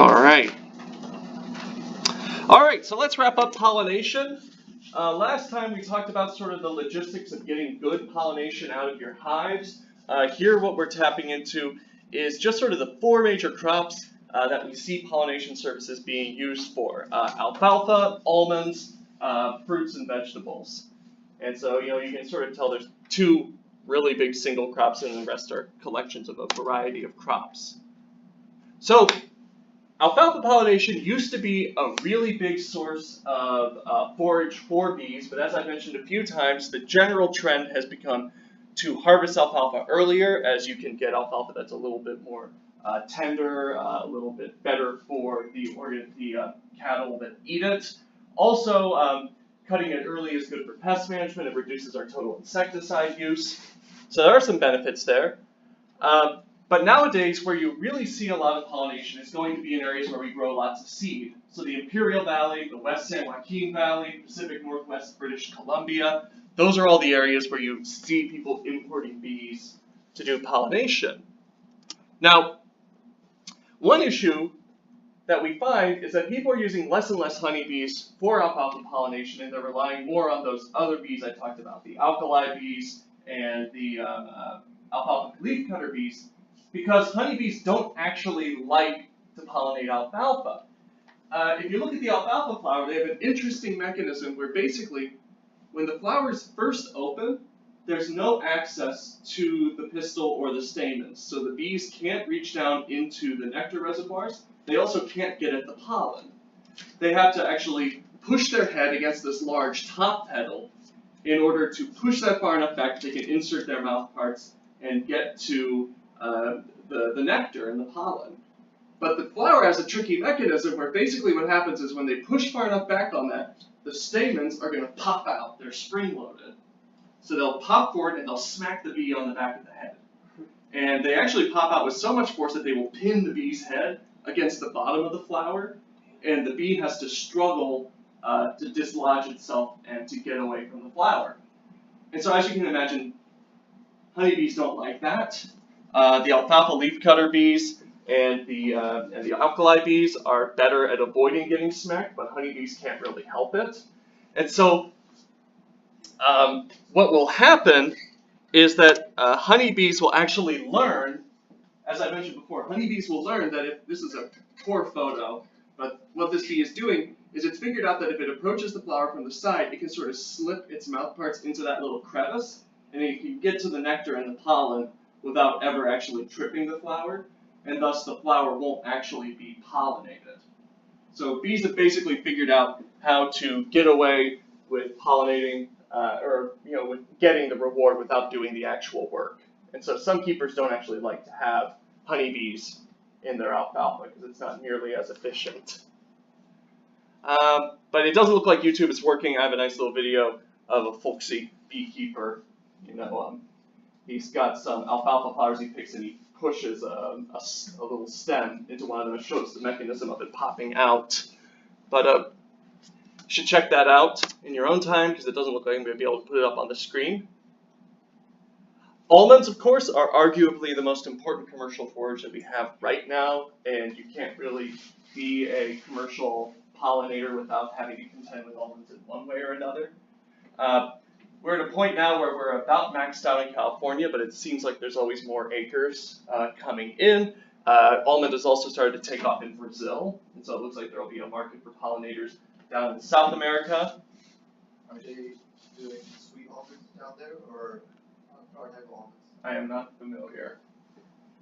All right, so let's wrap up pollination. Last time we talked about sort of the logistics of getting good pollination out of your hives. Here what we're tapping into is just sort of the four major crops that we see pollination services being used for. Alfalfa, almonds, fruits and vegetables. And so, you can sort of tell there's two really big single crops and the rest are collections of a variety of crops. So, alfalfa pollination used to be a really big source of forage for bees, but as I mentioned a few times, the general trend has become to harvest alfalfa earlier, as you can get alfalfa that's a little bit more tender, a little bit better for the cattle that eat it. Also, cutting it early is good for pest management. It reduces our total insecticide use. So there are some benefits there. But nowadays, where you really see a lot of pollination is going to be in areas where we grow lots of seed. So the Imperial Valley, the West San Joaquin Valley, Pacific Northwest, British Columbia, those are all the areas where you see people importing bees to do pollination. Now, one issue that we find is that people are using less and less honeybees for alfalfa pollination, and they're relying more on those other bees I talked about, the alkali bees and the alfalfa leafcutter bees, because honeybees don't actually like to pollinate alfalfa. If you look at the alfalfa flower, they have an interesting mechanism where basically, when the flowers first open, there's no access to the pistil or the stamens. So the bees can't reach down into the nectar reservoirs. They also can't get at the pollen. They have to actually push their head against this large top petal in order to push that far enough back that they can insert their mouth parts and get to the nectar and the pollen. But the flower has a tricky mechanism where basically what happens is when they push far enough back on that, the stamens are going to pop out. They're spring-loaded. So they'll pop forward and they'll smack the bee on the back of the head. And they actually pop out with so much force that they will pin the bee's head against the bottom of the flower, and the bee has to struggle to dislodge itself and to get away from the flower. And so as you can imagine, honeybees don't like that. The alfalfa leafcutter bees and the alkali bees are better at avoiding getting smacked, but honeybees can't really help it. And so what will happen is that honeybees will actually learn, as I mentioned before, honeybees will learn that if this is a poor photo, but what this bee is doing is it's figured out that if it approaches the flower from the side, it can sort of slip its mouth parts into that little crevice, and it can get to the nectar and the pollen without ever actually tripping the flower, and thus the flower won't actually be pollinated. So bees have basically figured out how to get away with pollinating, with getting the reward without doing the actual work. And so some keepers don't actually like to have honeybees in their alfalfa because it's not nearly as efficient. But it doesn't look like YouTube is working. I have a nice little video of a folksy beekeeper. He's got some alfalfa flowers he picks and he pushes a little stem into one of them. It shows the mechanism of it popping out. But you should check that out in your own time because it doesn't look like I'm going to be able to put it up on the screen. Almonds, of course, are arguably the most important commercial forage that we have right now, and you can't really be a commercial pollinator without having to contend with almonds in one way or another. We're at a point now where we're about maxed out in California, but it seems like there's always more acres coming in. Almond has also started to take off in Brazil, and so it looks like there will be a market for pollinators down in South America. Are they doing sweet almonds down there, or type of almonds? I am not familiar.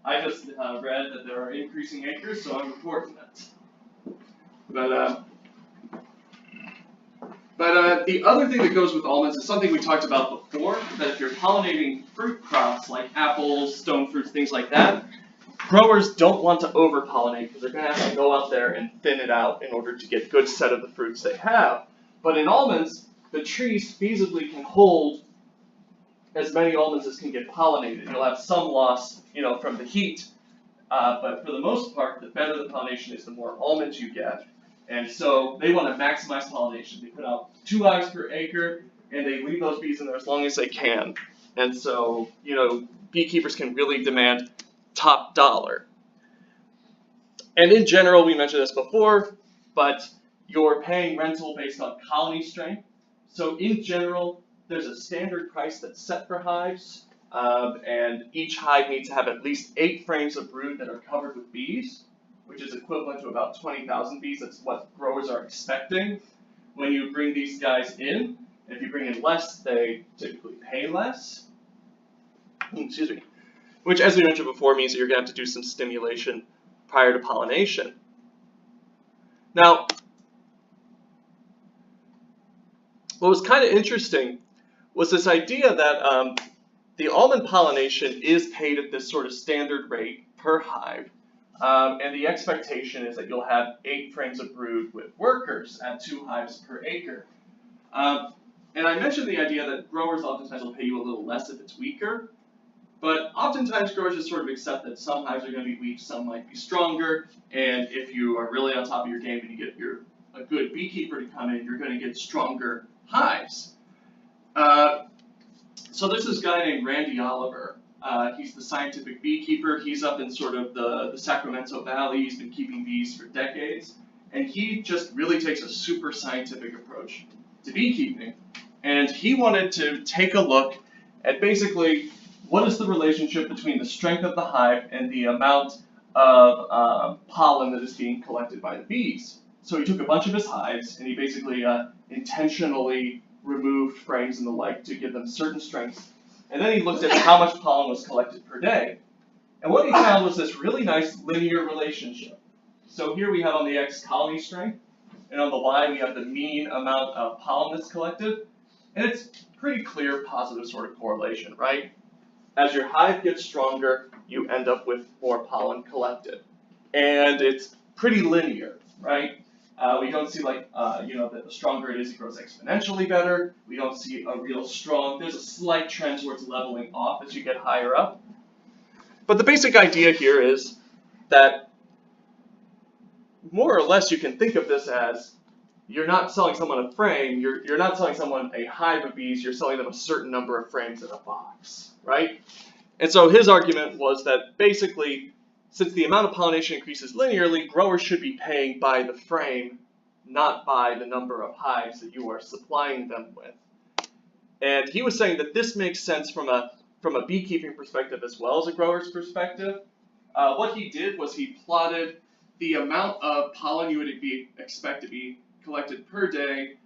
I just read that there are increasing acres, so I'm reporting it. But the other thing that goes with almonds is something we talked about before, that if you're pollinating fruit crops like apples, stone fruits, things like that, growers don't want to over-pollinate because they're going to have to go out there and thin it out in order to get a good set of the fruits they have. But in almonds, the trees feasibly can hold as many almonds as can get pollinated. You'll have some loss, from the heat, but for the most part, the better the pollination is, the more almonds you get. And so they want to maximize pollination. They put out 2 hives per acre, and they leave those bees in there as long as they can. And so, beekeepers can really demand top dollar. And in general, we mentioned this before, but you're paying rental based on colony strength. So in general, there's a standard price that's set for hives, and each hive needs to have at least 8 frames of brood that are covered with bees, which is equivalent to about 20,000 bees. That's what growers are expecting when you bring these guys in. If you bring in less, they typically pay less. Excuse me. Which, as we mentioned before, means that you're going to have to do some stimulation prior to pollination. Now, what was kind of interesting was this idea that the almond pollination is paid at this sort of standard rate per hive, and the expectation is that you'll have 8 frames of brood with workers at 2 hives per acre. And I mentioned the idea that growers oftentimes will pay you a little less if it's weaker, but oftentimes growers just sort of accept that some hives are going to be weak, some might be stronger, and if you are really on top of your game and you get a good beekeeper to come in, you're going to get stronger hives. So there's this guy named Randy Oliver. He's the scientific beekeeper. He's up in sort of the Sacramento Valley. He's been keeping bees for decades, and he just really takes a super scientific approach to beekeeping. And he wanted to take a look at basically what is the relationship between the strength of the hive and the amount of pollen that is being collected by the bees. So he took a bunch of his hives and he basically intentionally removed frames and the like to give them certain strengths. And then he looked at how much pollen was collected per day. And what he found was this really nice linear relationship. So here we have on the X colony strength, and on the Y we have the mean amount of pollen that's collected. And it's pretty clear positive sort of correlation, right? As your hive gets stronger, you end up with more pollen collected. And it's pretty linear, right? We don't see that the stronger it is, it grows exponentially better. We don't see a real strong, there's a slight trend towards leveling off as you get higher up. But the basic idea here is that more or less you can think of this as you're not selling someone a frame, you're not selling someone a hive of bees, you're selling them a certain number of frames in a box, right? And so his argument was that basically, since the amount of pollination increases linearly, growers should be paying by the frame, not by the number of hives that you are supplying them with. And he was saying that this makes sense from a beekeeping perspective as well as a grower's perspective. What he did was he plotted the amount of pollen you would expect to be collected per day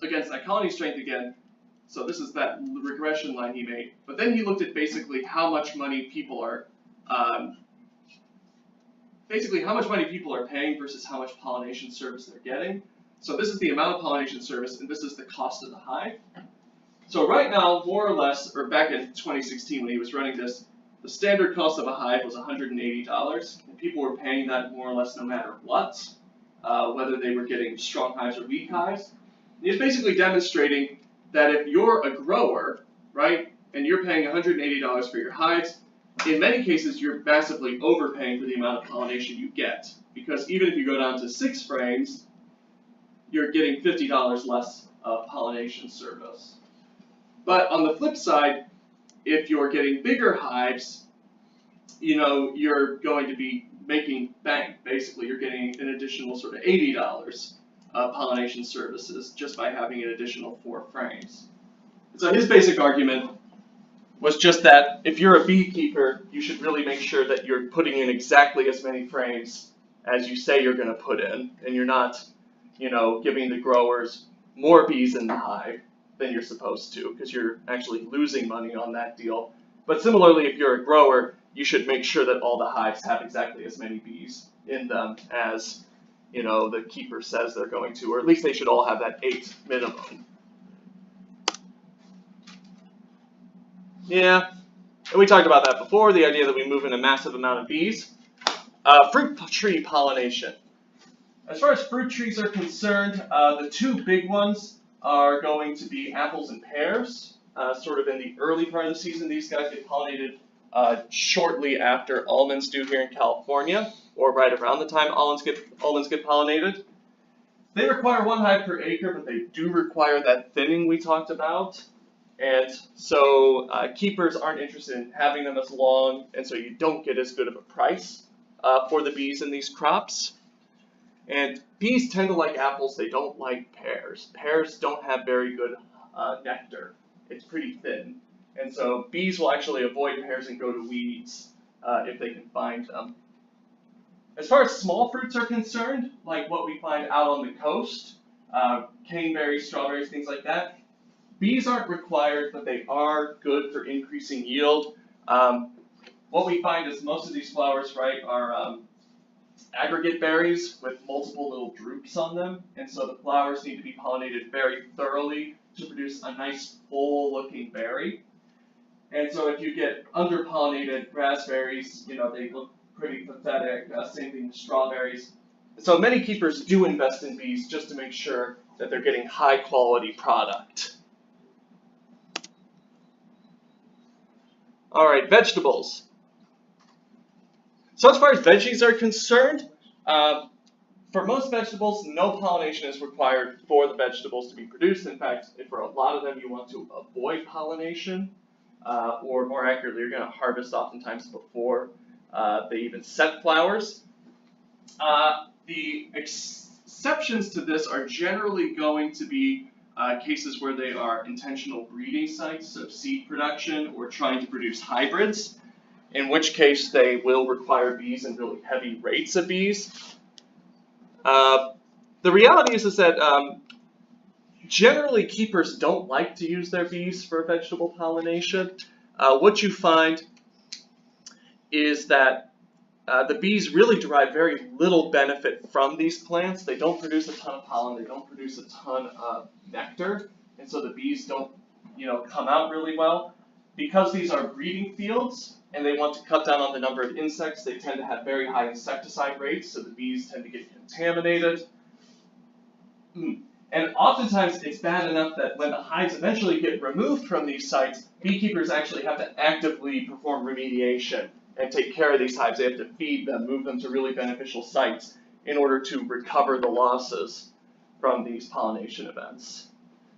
against that colony strength again. So this is that regression line he made. But then he looked at basically how much money people are paying versus how much pollination service they're getting. So this is the amount of pollination service, and this is the cost of the hive. So right now, more or less, or back in 2016 when he was running this, the standard cost of a hive was $180, and people were paying that more or less no matter what, whether they were getting strong hives or weak hives. And he's basically demonstrating that if you're a grower, right, and you're paying $180 for your hives, in many cases you're massively overpaying for the amount of pollination you get, because even if you go down to 6 frames, you're getting $50 less of pollination service. But on the flip side, if you're getting bigger hives, you're going to be making bank. Basically, you're getting an additional sort of $80 of pollination services just by having an additional 4 frames. So his basic argument was just that if you're a beekeeper, you should really make sure that you're putting in exactly as many frames as you say you're going to put in, and you're not, giving the growers more bees in the hive than you're supposed to, because you're actually losing money on that deal. But similarly, if you're a grower, you should make sure that all the hives have exactly as many bees in them as, the keeper says they're going to, or at least they should all have that 8 minimum. Yeah, and we talked about that before, the idea that we move in a massive amount of bees. Fruit tree pollination. As far as fruit trees are concerned, the 2 big ones are going to be apples and pears. Sort of in the early part of the season, these guys get pollinated shortly after almonds do here in California, or right around the time almonds get pollinated. They require 1 hive per acre, but they do require that thinning we talked about. And so keepers aren't interested in having them as long, and so you don't get as good of a price for the bees in these crops. And bees tend to like apples, they don't like pears. Pears don't have very good nectar. It's pretty thin. And so bees will actually avoid pears and go to weeds if they can find them. As far as small fruits are concerned, like what we find out on the coast, caneberries, strawberries, things like that, bees aren't required, but they are good for increasing yield. What we find is most of these flowers, right, are aggregate berries with multiple little drupes on them, and so the flowers need to be pollinated very thoroughly to produce a nice full-looking berry. And so if you get under-pollinated raspberries, you know, they look pretty pathetic. Same thing with strawberries. So many keepers do invest in bees just to make sure that they're getting high-quality product. All right, vegetables. So as far as veggies are concerned, for most vegetables, no pollination is required for the vegetables to be produced. In fact, for a lot of them, you want to avoid pollination, or more accurately, you're going to harvest oftentimes before they even set flowers. The exceptions to this are generally going to be cases where they are intentional breeding sites, so seed production, or trying to produce hybrids, in which case they will require bees and really heavy rates of bees. The reality is that generally keepers don't like to use their bees for vegetable pollination. What you find is that the bees really derive very little benefit from these plants. They don't produce a ton of pollen, they don't produce a ton of nectar, and so the bees don't, come out really well. Because these are breeding fields and they want to cut down on the number of insects, they tend to have very high insecticide rates, so the bees tend to get contaminated. And oftentimes it's bad enough that when the hives eventually get removed from these sites, beekeepers actually have to actively perform remediation and take care of these hives. They have to feed them, move them to really beneficial sites in order to recover the losses from these pollination events.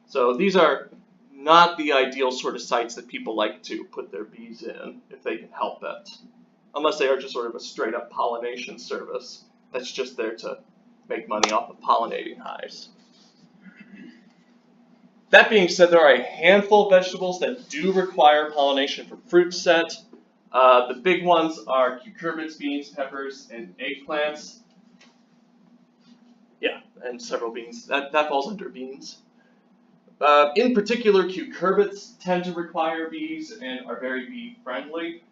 So these are not the ideal sort of sites that people like to put their bees in if they can help it, unless they are just sort of a straight up pollination service that's just there to make money off of pollinating hives. That being said, there are a handful of vegetables that do require pollination for fruit set. The big ones are cucurbits, beans, peppers, and eggplants. Yeah, and several beans. That falls under beans. In particular, cucurbits tend to require bees and are very bee friendly.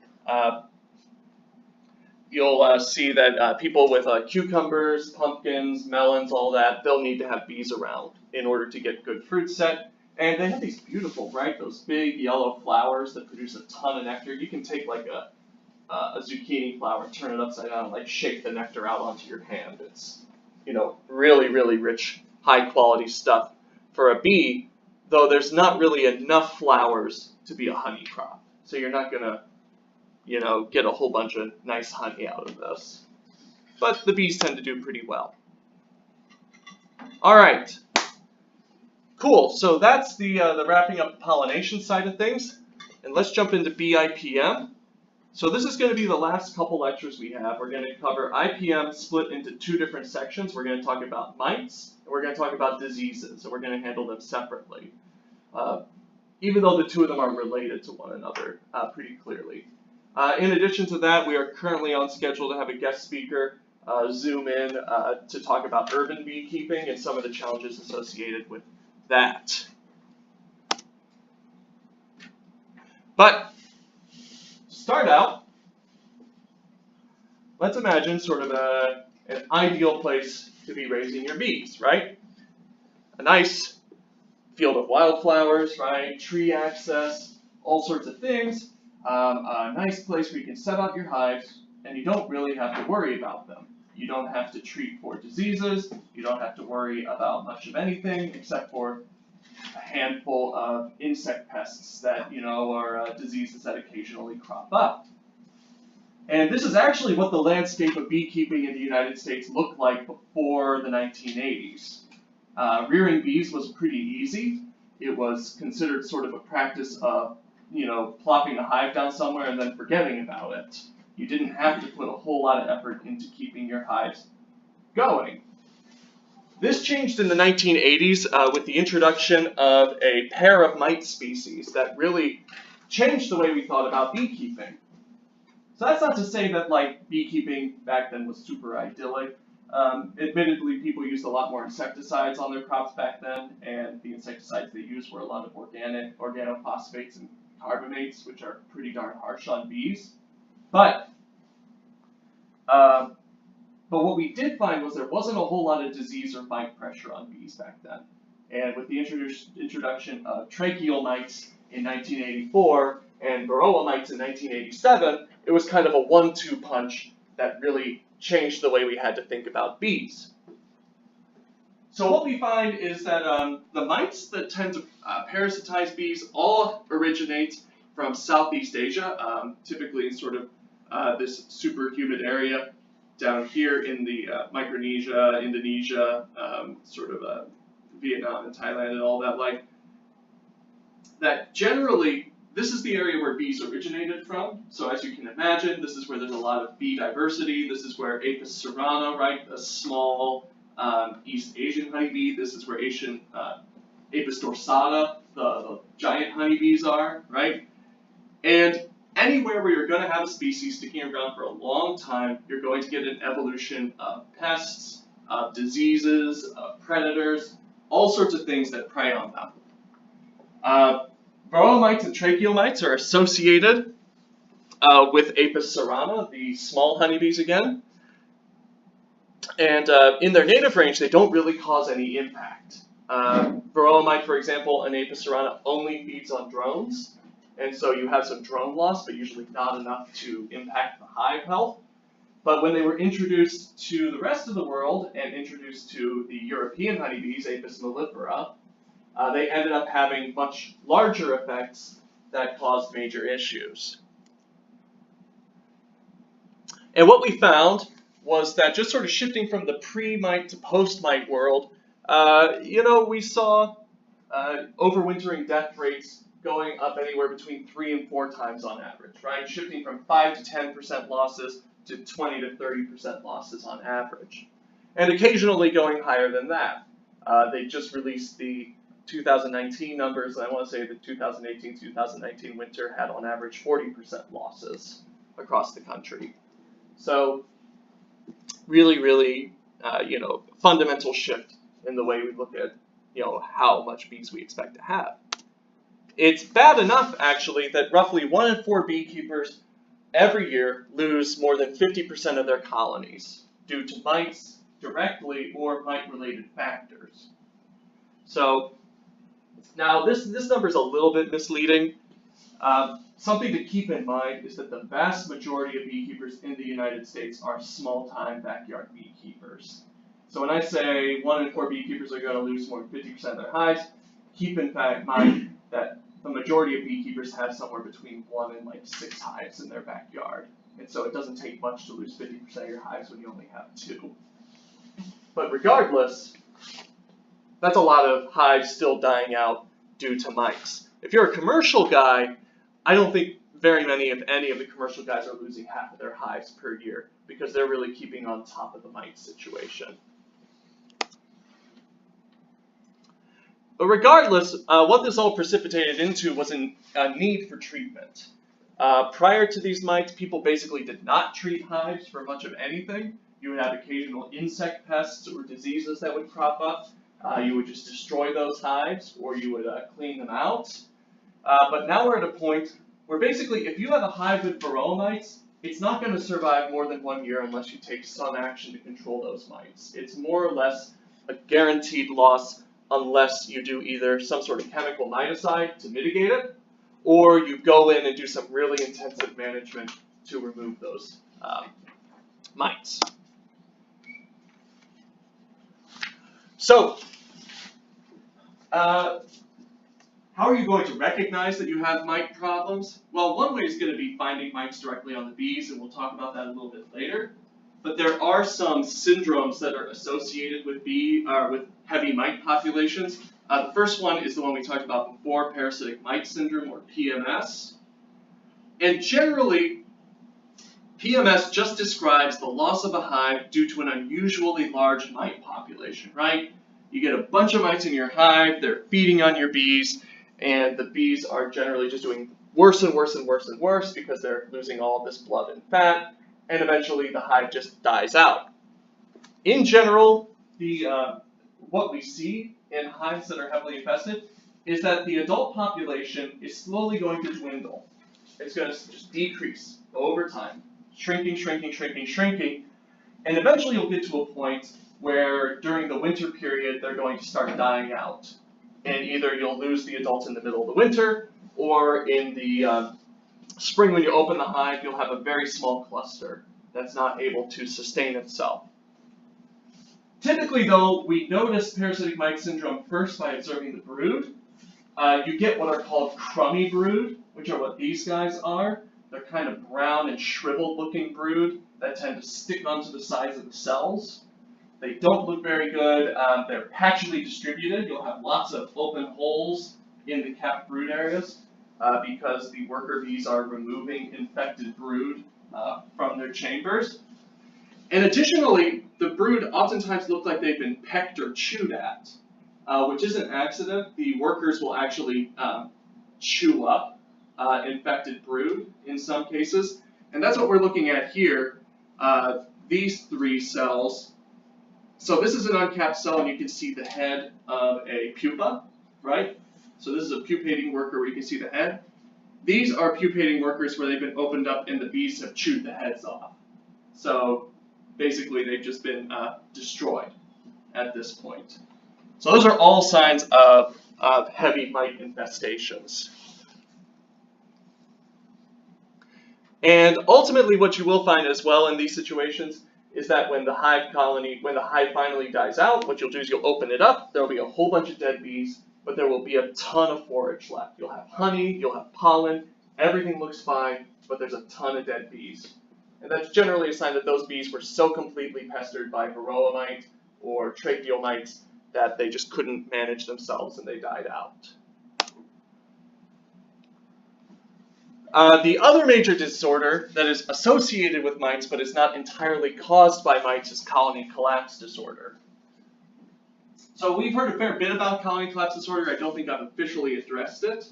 You'll see that people with cucumbers, pumpkins, melons, all that, they'll need to have bees around in order to get good fruit set. And they have these beautiful, right, those big yellow flowers that produce a ton of nectar. You can take like a zucchini flower, turn it upside down, and like shake the nectar out onto your hand. It's, really, really rich, high quality stuff for a bee, though there's not really enough flowers to be a honey crop. So you're not gonna, get a whole bunch of nice honey out of this. But the bees tend to do pretty well. All right. Cool, so that's the wrapping up pollination side of things, and let's jump into BIPM. So this is going to be the last couple lectures we have. We're going to cover IPM split into two different sections. We're going to talk about mites, and we're going to talk about diseases, and we're going to handle them separately, even though the two of them are related to one another pretty clearly. In addition to that, we are currently on schedule to have a guest speaker zoom in to talk about urban beekeeping and some of the challenges associated with that. But to start out, let's imagine sort of an ideal place to be raising your bees, right? A nice field of wildflowers, right? Tree access, all sorts of things. A nice place where you can set up your hives and you don't really have to worry about them. You don't have to treat for diseases. You don't have to worry about much of anything except for a handful of insect pests that, are diseases that occasionally crop up. And this is actually what the landscape of beekeeping in the United States looked like before the 1980s. Rearing bees was pretty easy. It was considered sort of a practice of, plopping a hive down somewhere and then forgetting about it. You didn't have to put a whole lot of effort into keeping your hives going. This changed in the 1980s with the introduction of a pair of mite species that really changed the way we thought about beekeeping. So that's not to say that like beekeeping back then was super idyllic. Admittedly, people used a lot more insecticides on their crops back then, and the insecticides they used were a lot of organophosphates and carbamates, which are pretty darn harsh on bees. But what we did find was there wasn't a whole lot of disease or mite pressure on bees back then. And with the introduction of tracheal mites in 1984 and varroa mites in 1987, it was kind of a 1-2 punch that really changed the way we had to think about bees. So what we find is that the mites that tend to parasitize bees all originate from Southeast Asia, typically in sort of this super humid area down here in the Micronesia, Indonesia, sort of Vietnam and Thailand and all that, like that generally this is the area where bees originated from. So as you can imagine, this is where there's a lot of bee diversity. This is where Apis cerana, right, a small East Asian honeybee. This is where Apis dorsata, the giant honeybees are, right? And anywhere where you're going to have a species sticking around for a long time, you're going to get an evolution of pests, of diseases, of predators, all sorts of things that prey on them. Varroa mites and tracheal mites are associated with Apis cerana, the small honeybees again. And in their native range, they don't really cause any impact. Varroa mite, for example, and Apis cerana only feeds on drones. And so you have some drone loss, but usually not enough to impact the hive health. But when they were introduced to the rest of the world and introduced to the European honeybees, Apis mellifera, they ended up having much larger effects that caused major issues. And what we found was that just sort of shifting from the pre-mite to post-mite world, we saw overwintering death rates going up anywhere between 3 and 4 times on average, right? Shifting from 5 to 10% losses to 20 to 30% losses on average. And occasionally going higher than that. They just released the 2019 numbers, and I want to say the 2018-2019 winter had on average 40% losses across the country. So really, fundamental shift in the way we look at, how much bees we expect to have. It's bad enough, actually, that roughly 1 in 4 beekeepers every year lose more than 50% of their colonies due to mites directly or mite-related factors. So now this number is a little bit misleading. Something to keep in mind is that the vast majority of beekeepers in the United States are small-time backyard beekeepers. So when I say 1 in 4 beekeepers are going to lose more than 50% of their hives, keep in mind that the majority of beekeepers have somewhere between 1 and 6 hives in their backyard. And so it doesn't take much to lose 50% of your hives when you only have 2. But regardless, that's a lot of hives still dying out due to mites. If you're a commercial guy, I don't think very many, if any, of the commercial guys are losing half of their hives per year because they're really keeping on top of the mite situation. But regardless, what this all precipitated into was a need for treatment. Prior to these mites, people basically did not treat hives for much of anything. You would have occasional insect pests or diseases that would crop up. You would just destroy those hives, or you would clean them out. But now we're at a point where basically, if you have a hive with varroa mites, it's not going to survive more than 1 year unless you take some action to control those mites. It's more or less a guaranteed loss unless you do either some sort of chemical miticide to mitigate it, or you go in and do some really intensive management to remove those mites. So, how are you going to recognize that you have mite problems? Well, one way is going to be finding mites directly on the bees, and we'll talk about that a little bit later. But there are some syndromes that are associated with with heavy mite populations. The first one is the one we talked about before, parasitic mite syndrome, or PMS. And generally, PMS just describes the loss of a hive due to an unusually large mite population, right? You get a bunch of mites in your hive, they're feeding on your bees, and the bees are generally just doing worse and worse and worse and worse because they're losing all of this blood and fat, and eventually the hive just dies out. In general, what we see in hives that are heavily infested is that the adult population is slowly going to dwindle. It's going to just decrease over time, shrinking, shrinking, shrinking, shrinking, and eventually you'll get to a point where during the winter period they're going to start dying out. And either you'll lose the adults in the middle of the winter, or in the spring when you open the hive, you'll have a very small cluster that's not able to sustain itself. Typically, though, we notice parasitic mite syndrome first by observing the brood. You get what are called crummy brood, which are what these guys are. They're kind of brown and shriveled looking brood that tend to stick onto the sides of the cells. They don't look very good. They're patchily distributed. You'll have lots of open holes in the capped brood areas because the worker bees are removing infected brood from their chambers. And additionally, the brood oftentimes look like they've been pecked or chewed at, which is an accident. The workers will actually chew up infected brood in some cases. And that's what we're looking at here, these three cells. So this is an uncapped cell, and you can see the head of a pupa, right? So this is a pupating worker where you can see the head. These are pupating workers where they've been opened up and the bees have chewed the heads off. So basically they've just been destroyed at this point. So those are all signs of heavy mite infestations. And ultimately what you will find as well in these situations is that when the hive finally dies out, what you'll do is you'll open it up, there'll be a whole bunch of dead bees, but there will be a ton of forage left. You'll have honey, you'll have pollen, everything looks fine, but there's a ton of dead bees. And that's generally a sign that those bees were so completely pestered by varroa mite or tracheal mites that they just couldn't manage themselves and they died out. The other major disorder that is associated with mites but is not entirely caused by mites is colony collapse disorder. So we've heard a fair bit about colony collapse disorder. I don't think I've officially addressed it.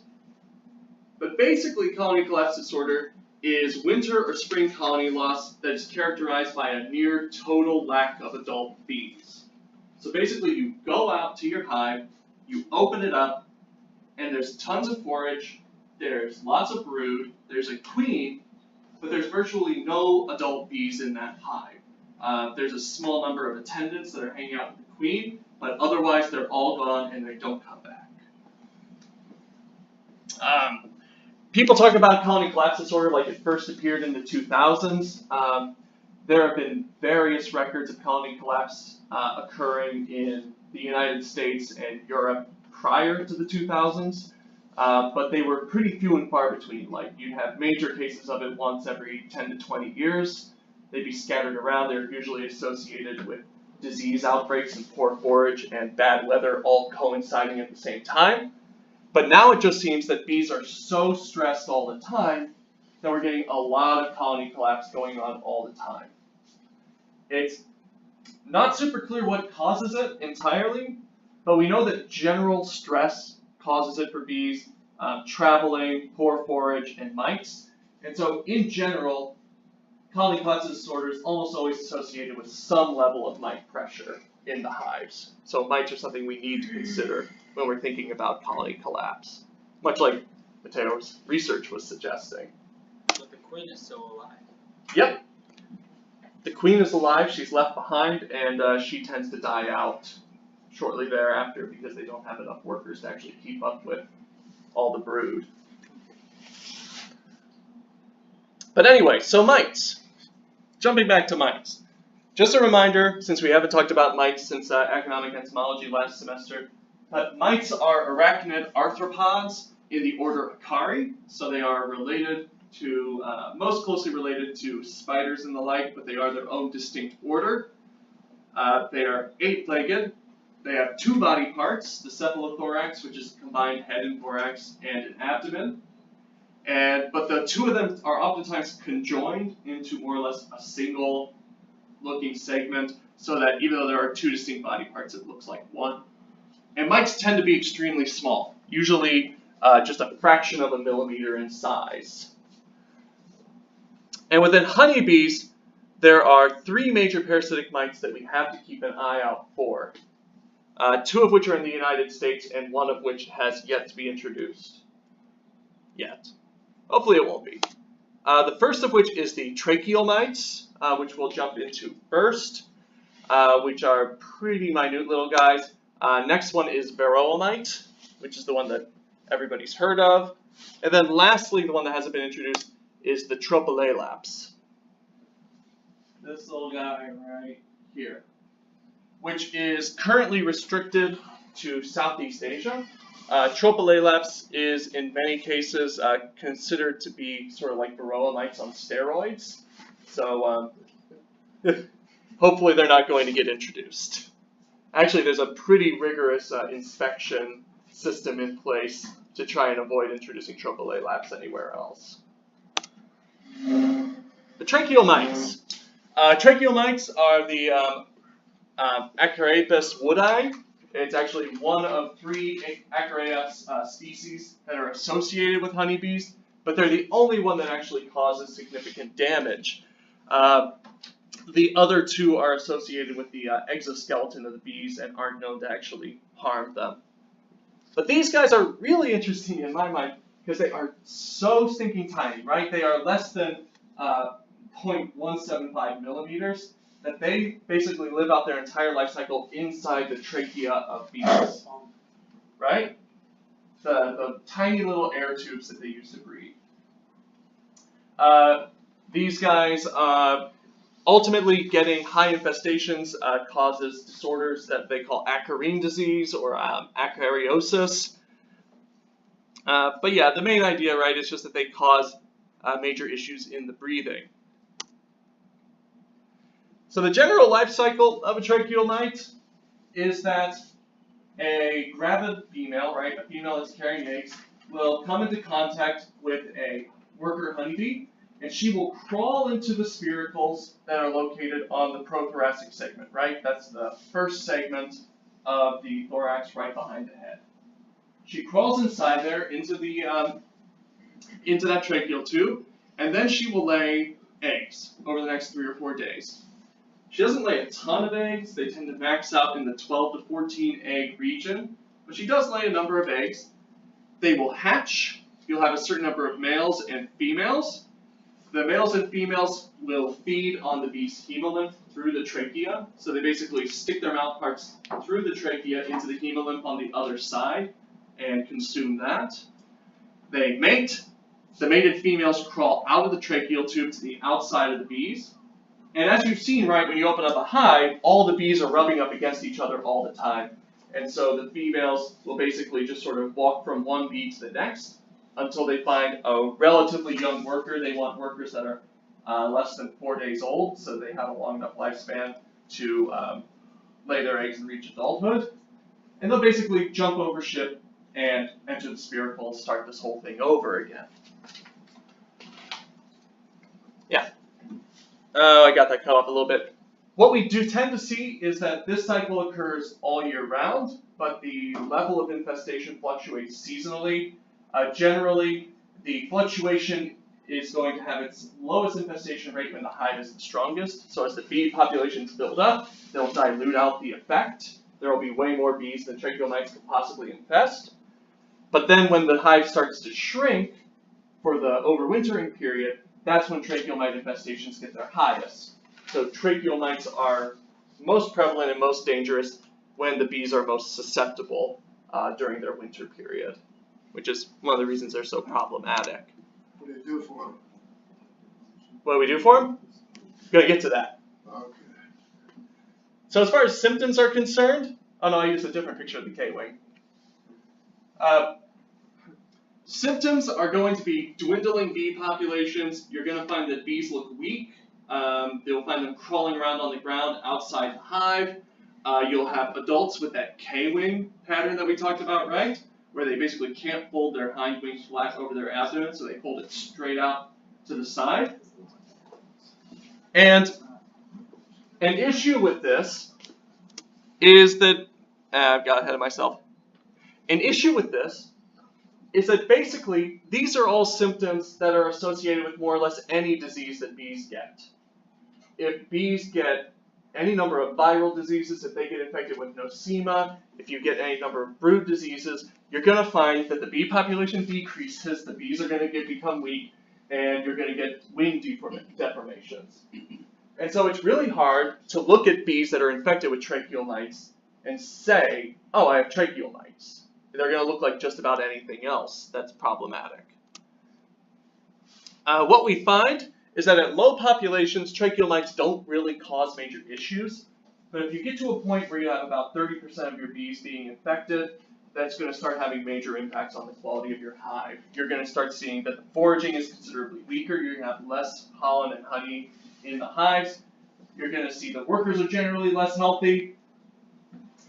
But basically, colony collapse disorder is winter or spring colony loss that is characterized by a near total lack of adult bees. So basically, you go out to your hive, you open it up, and there's tons of forage, there's lots of brood, there's a queen, but there's virtually no adult bees in that hive. There's a small number of attendants that are hanging out with the queen, but otherwise they're all gone and they don't come back. People talk about colony collapse disorder like it first appeared in the 2000s. There have been various records of colony collapse occurring in the United States and Europe prior to the 2000s, but they were pretty few and far between. Like, you'd have major cases of it once every 10 to 20 years. They'd be scattered around. They're usually associated with disease outbreaks and poor forage and bad weather all coinciding at the same time. But now it just seems that bees are so stressed all the time that we're getting a lot of colony collapse going on all the time. It's not super clear what causes it entirely, but we know that general stress causes it for bees, traveling, poor forage, and mites. And so in general, colony collapse disorder is almost always associated with some level of mite pressure in the hives. So mites are something we need to consider when we're thinking about colony collapse, much like Mateo's research was suggesting. But the queen is still alive. Yep. The queen is alive, she's left behind, and she tends to die out shortly thereafter because they don't have enough workers to actually keep up with all the brood. But anyway, so mites. Jumping back to mites. Just a reminder, since we haven't talked about mites since economic entomology last semester, but mites are arachnid arthropods in the order Acari, so they are related to, most closely related to spiders and the like, but they are their own distinct order. They are 8-legged. They have 2 body parts, the cephalothorax, which is a combined head and thorax, and an abdomen. But the two of them are oftentimes conjoined into more or less a single looking segment, so that even though there are two distinct body parts, it looks like one. And mites tend to be extremely small, usually just a fraction of a millimeter in size. And within honeybees, there are three major parasitic mites that we have to keep an eye out for. Two of which are in the United States, and one of which has yet to be introduced. Yet. Hopefully it won't be. The first of which is the tracheal mites, which we'll jump into first, which are pretty minute little guys. Next one is varroa mite, which is the one that everybody's heard of. And then lastly, the one that hasn't been introduced is the tropolalaps. This little guy right here, which is currently restricted to Southeast Asia. Tropolalaps is, in many cases, considered to be sort of like varroa mites on steroids. So hopefully they're not going to get introduced. Actually, there's a pretty rigorous inspection system in place to try and avoid introducing tropolalaps anywhere else. The tracheal mites. Tracheal mites are the Acarapis woodi. It's actually one of three Acarapis species that are associated with honeybees, but they're the only one that actually causes significant damage. The other two are associated with the exoskeleton of the bees and aren't known to actually harm them. But these guys are really interesting in my mind because they are so stinking tiny, right? They are less than 0.175 millimeters, that they basically live out their entire life cycle inside the trachea of bees, right? The tiny little air tubes that they use to breathe. These guys, ultimately getting high infestations causes disorders that they call acarine disease or acariosis. But yeah, the main idea, right, is just that they cause major issues in the breathing. So the general life cycle of a tracheal mite is that a gravid female, right, a female that's carrying eggs, will come into contact with a worker honeybee, and she will crawl into the spiracles that are located on the prothoracic segment, right? That's the first segment of the thorax right behind the head. She crawls inside there into that tracheal tube, and then she will lay eggs over the next 3 or 4 days. She doesn't lay a ton of eggs. They tend to max out in the 12 to 14 egg region, but she does lay a number of eggs. They will hatch. You'll have a certain number of males and females. The males and females will feed on the bee's hemolymph through the trachea. So they basically stick their mouth parts through the trachea into the hemolymph on the other side and consume that. They mate. The mated females crawl out of the tracheal tube to the outside of the bees. And as you've seen, right, when you open up a hive, all the bees are rubbing up against each other all the time. And so the females will basically just sort of walk from one bee to the next until they find a relatively young worker. They want workers that are less than 4 days old, so they have a long enough lifespan to lay their eggs and reach adulthood. And they'll basically jump over ship and enter the spiracle and start this whole thing over again. Yeah. Oh, I got that cut off a little bit. What we do tend to see is that this cycle occurs all year round, but the level of infestation fluctuates seasonally. Generally, the fluctuation is going to have its lowest infestation rate when the hive is the strongest. So as the bee populations build up, they'll dilute out the effect. There will be way more bees than tracheal mites could possibly infest. But then when the hive starts to shrink for the overwintering period, that's when tracheal mite infestations get their highest. So tracheal mites are most prevalent and most dangerous when the bees are most susceptible during their winter period, which is one of the reasons they're so problematic. What do you do for them? What do we do for them? Gonna get to that. Okay. So as far as symptoms are concerned, oh no, I used a different picture of the K-wing. Symptoms are going to be dwindling bee populations. You're going to find that bees look weak. You'll find them crawling around on the ground outside the hive. You'll have adults with that K-wing pattern that we talked about, right? where they basically can't fold their hind wings flat over their abdomen, so they hold it straight out to the side. And an issue with this is that, I've got ahead of myself. An issue with this is that basically these are all symptoms that are associated with more or less any disease that bees get. If bees get any number of viral diseases, if they get infected with nosema, if you get any number of brood diseases, you're going to find that the bee population decreases, the bees are going to become weak, and you're going to get wing deformations. And so it's really hard to look at bees that are infected with tracheal mites and say, oh, I have tracheal mites. They're going to look like just about anything else that's problematic. What we find is that at low populations, tracheal mites don't really cause major issues. But if you get to a point where you have about 30% of your bees being infected, that's going to start having major impacts on the quality of your hive. You're going to start seeing that the foraging is considerably weaker. You're going to have less pollen and honey in the hives. You're going to see the workers are generally less healthy,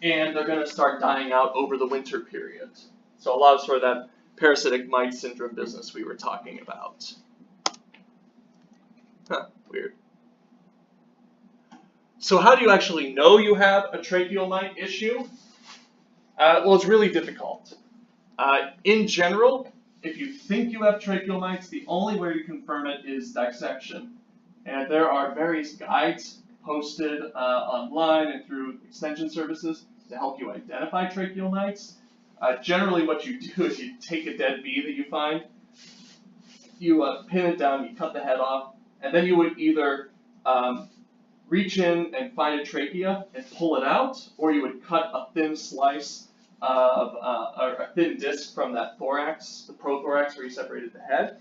and they're going to start dying out over the winter period. So a lot of sort of that parasitic mite syndrome business we were talking about. Weird. So how do you actually know you have a tracheal mite issue? Well, it's really difficult. In general, if you think you have tracheal mites, the only way to confirm it is dissection. And there are various guides posted online and through extension services to help you identify tracheal mites. Generally what you do is you take a dead bee that you find, you pin it down, you cut the head off, and then you would either reach in and find a trachea and pull it out, or you would cut a thin slice of, or a thin disc from that thorax, the prothorax where you separated the head,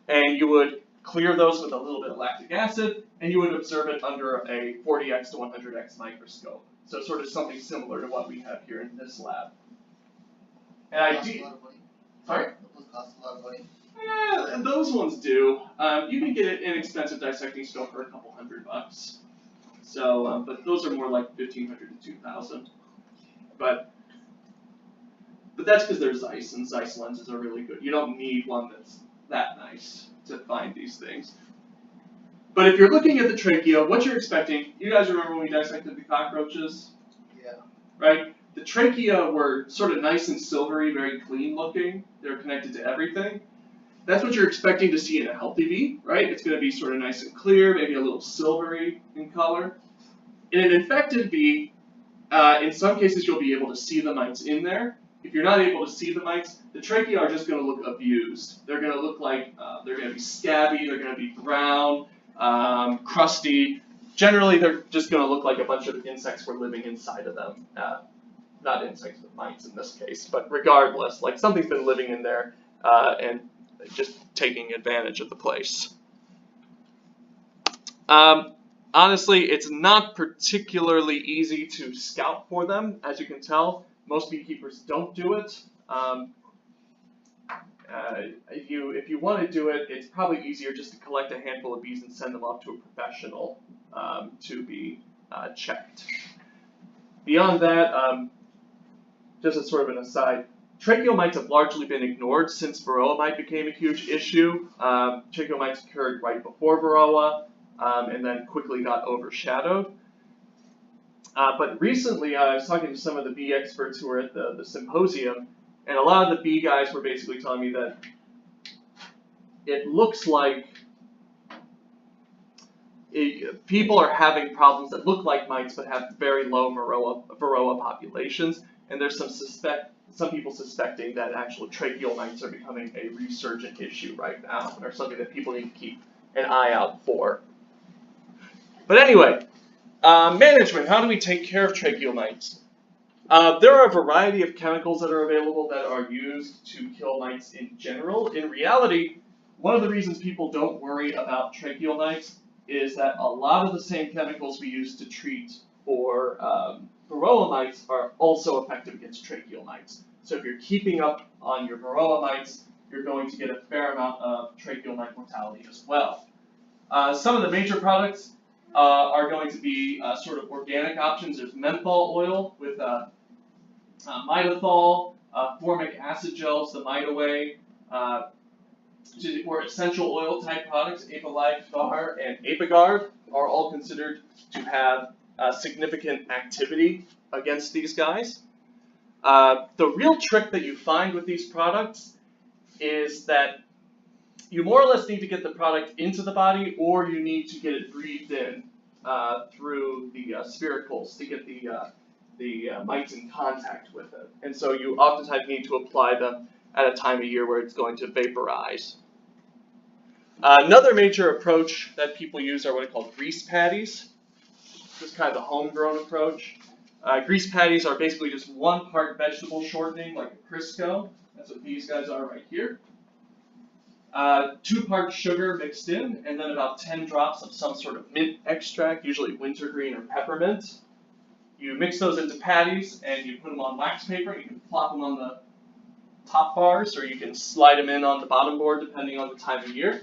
and you would clear those with a little bit of lactic acid, and you would observe it under a 40x to 100x microscope. So sort of something similar to what we have here in this lab. And sorry? Those cost a lot of money. Yeah, those ones do. You can get an inexpensive dissecting scope for a couple $100. So, but those are more like 1,500 to 2,000. But that's because they're Zeiss, and Zeiss lenses are really good. You don't need one that's that nice to find these things. But if you're looking at the trachea, what you're expecting, you guys remember when we dissected the cockroaches? Yeah. Right? The trachea were sort of nice and silvery, very clean looking. They're connected to everything. That's what you're expecting to see in a healthy bee, right? It's going to be sort of nice and clear, maybe a little silvery in color. In an infected bee, in some cases you'll be able to see the mites in there. If you're not able to see the mites, the trachea are just going to look abused. They're going to look like, they're going to be scabby, they're going to be brown, crusty. Generally, they're just going to look like a bunch of insects were living inside of them. Not insects, but mites in this case. But regardless, like something's been living in there and just taking advantage of the place. Honestly, it's not particularly easy to scout for them, as you can tell. Most beekeepers don't do it. If you want to do it, it's probably easier just to collect a handful of bees and send them off to a professional to be checked. Beyond that, just as sort of an aside, tracheal mites have largely been ignored since varroa mite became a huge issue. Tracheal mites occurred right before varroa and then quickly got overshadowed. But recently, I was talking to some of the bee experts who were at the symposium, and a lot of the bee guys were basically telling me that it looks like people are having problems that look like mites but have very low varroa populations, and there's some people suspecting that actual tracheal mites are becoming a resurgent issue right now, or something that people need to keep an eye out for. But anyway, management, how do we take care of tracheal mites? There are a variety of chemicals that are available that are used to kill mites in general. In reality, one of the reasons people don't worry about tracheal mites is that a lot of the same chemicals we use to treat for varroa mites are also effective against tracheal mites. So if you're keeping up on your varroa mites, you're going to get a fair amount of tracheal mite mortality as well. Some of the major products are going to be sort of organic options. There's menthol oil with mitothol, Formic acid gels, the Mitaway, or essential oil type products, Apoligar and Apiguard, are all considered to have significant activity against these guys. The real trick that you find with these products is that you more or less need to get the product into the body, or you need to get it breathed in through the spiracles to get the mites in contact with it. And so you oftentimes need to apply them at a time of year where it's going to vaporize. Another major approach that people use are what are called grease patties. This is kind of the homegrown approach. Grease patties are basically just 1 part vegetable shortening, like a Crisco. That's what these guys are right here. 2 parts sugar mixed in, and then about 10 drops of some sort of mint extract, usually wintergreen or peppermint. You mix those into patties, and you put them on wax paper, and you can plop them on the top bars, or you can slide them in on the bottom board, depending on the time of year.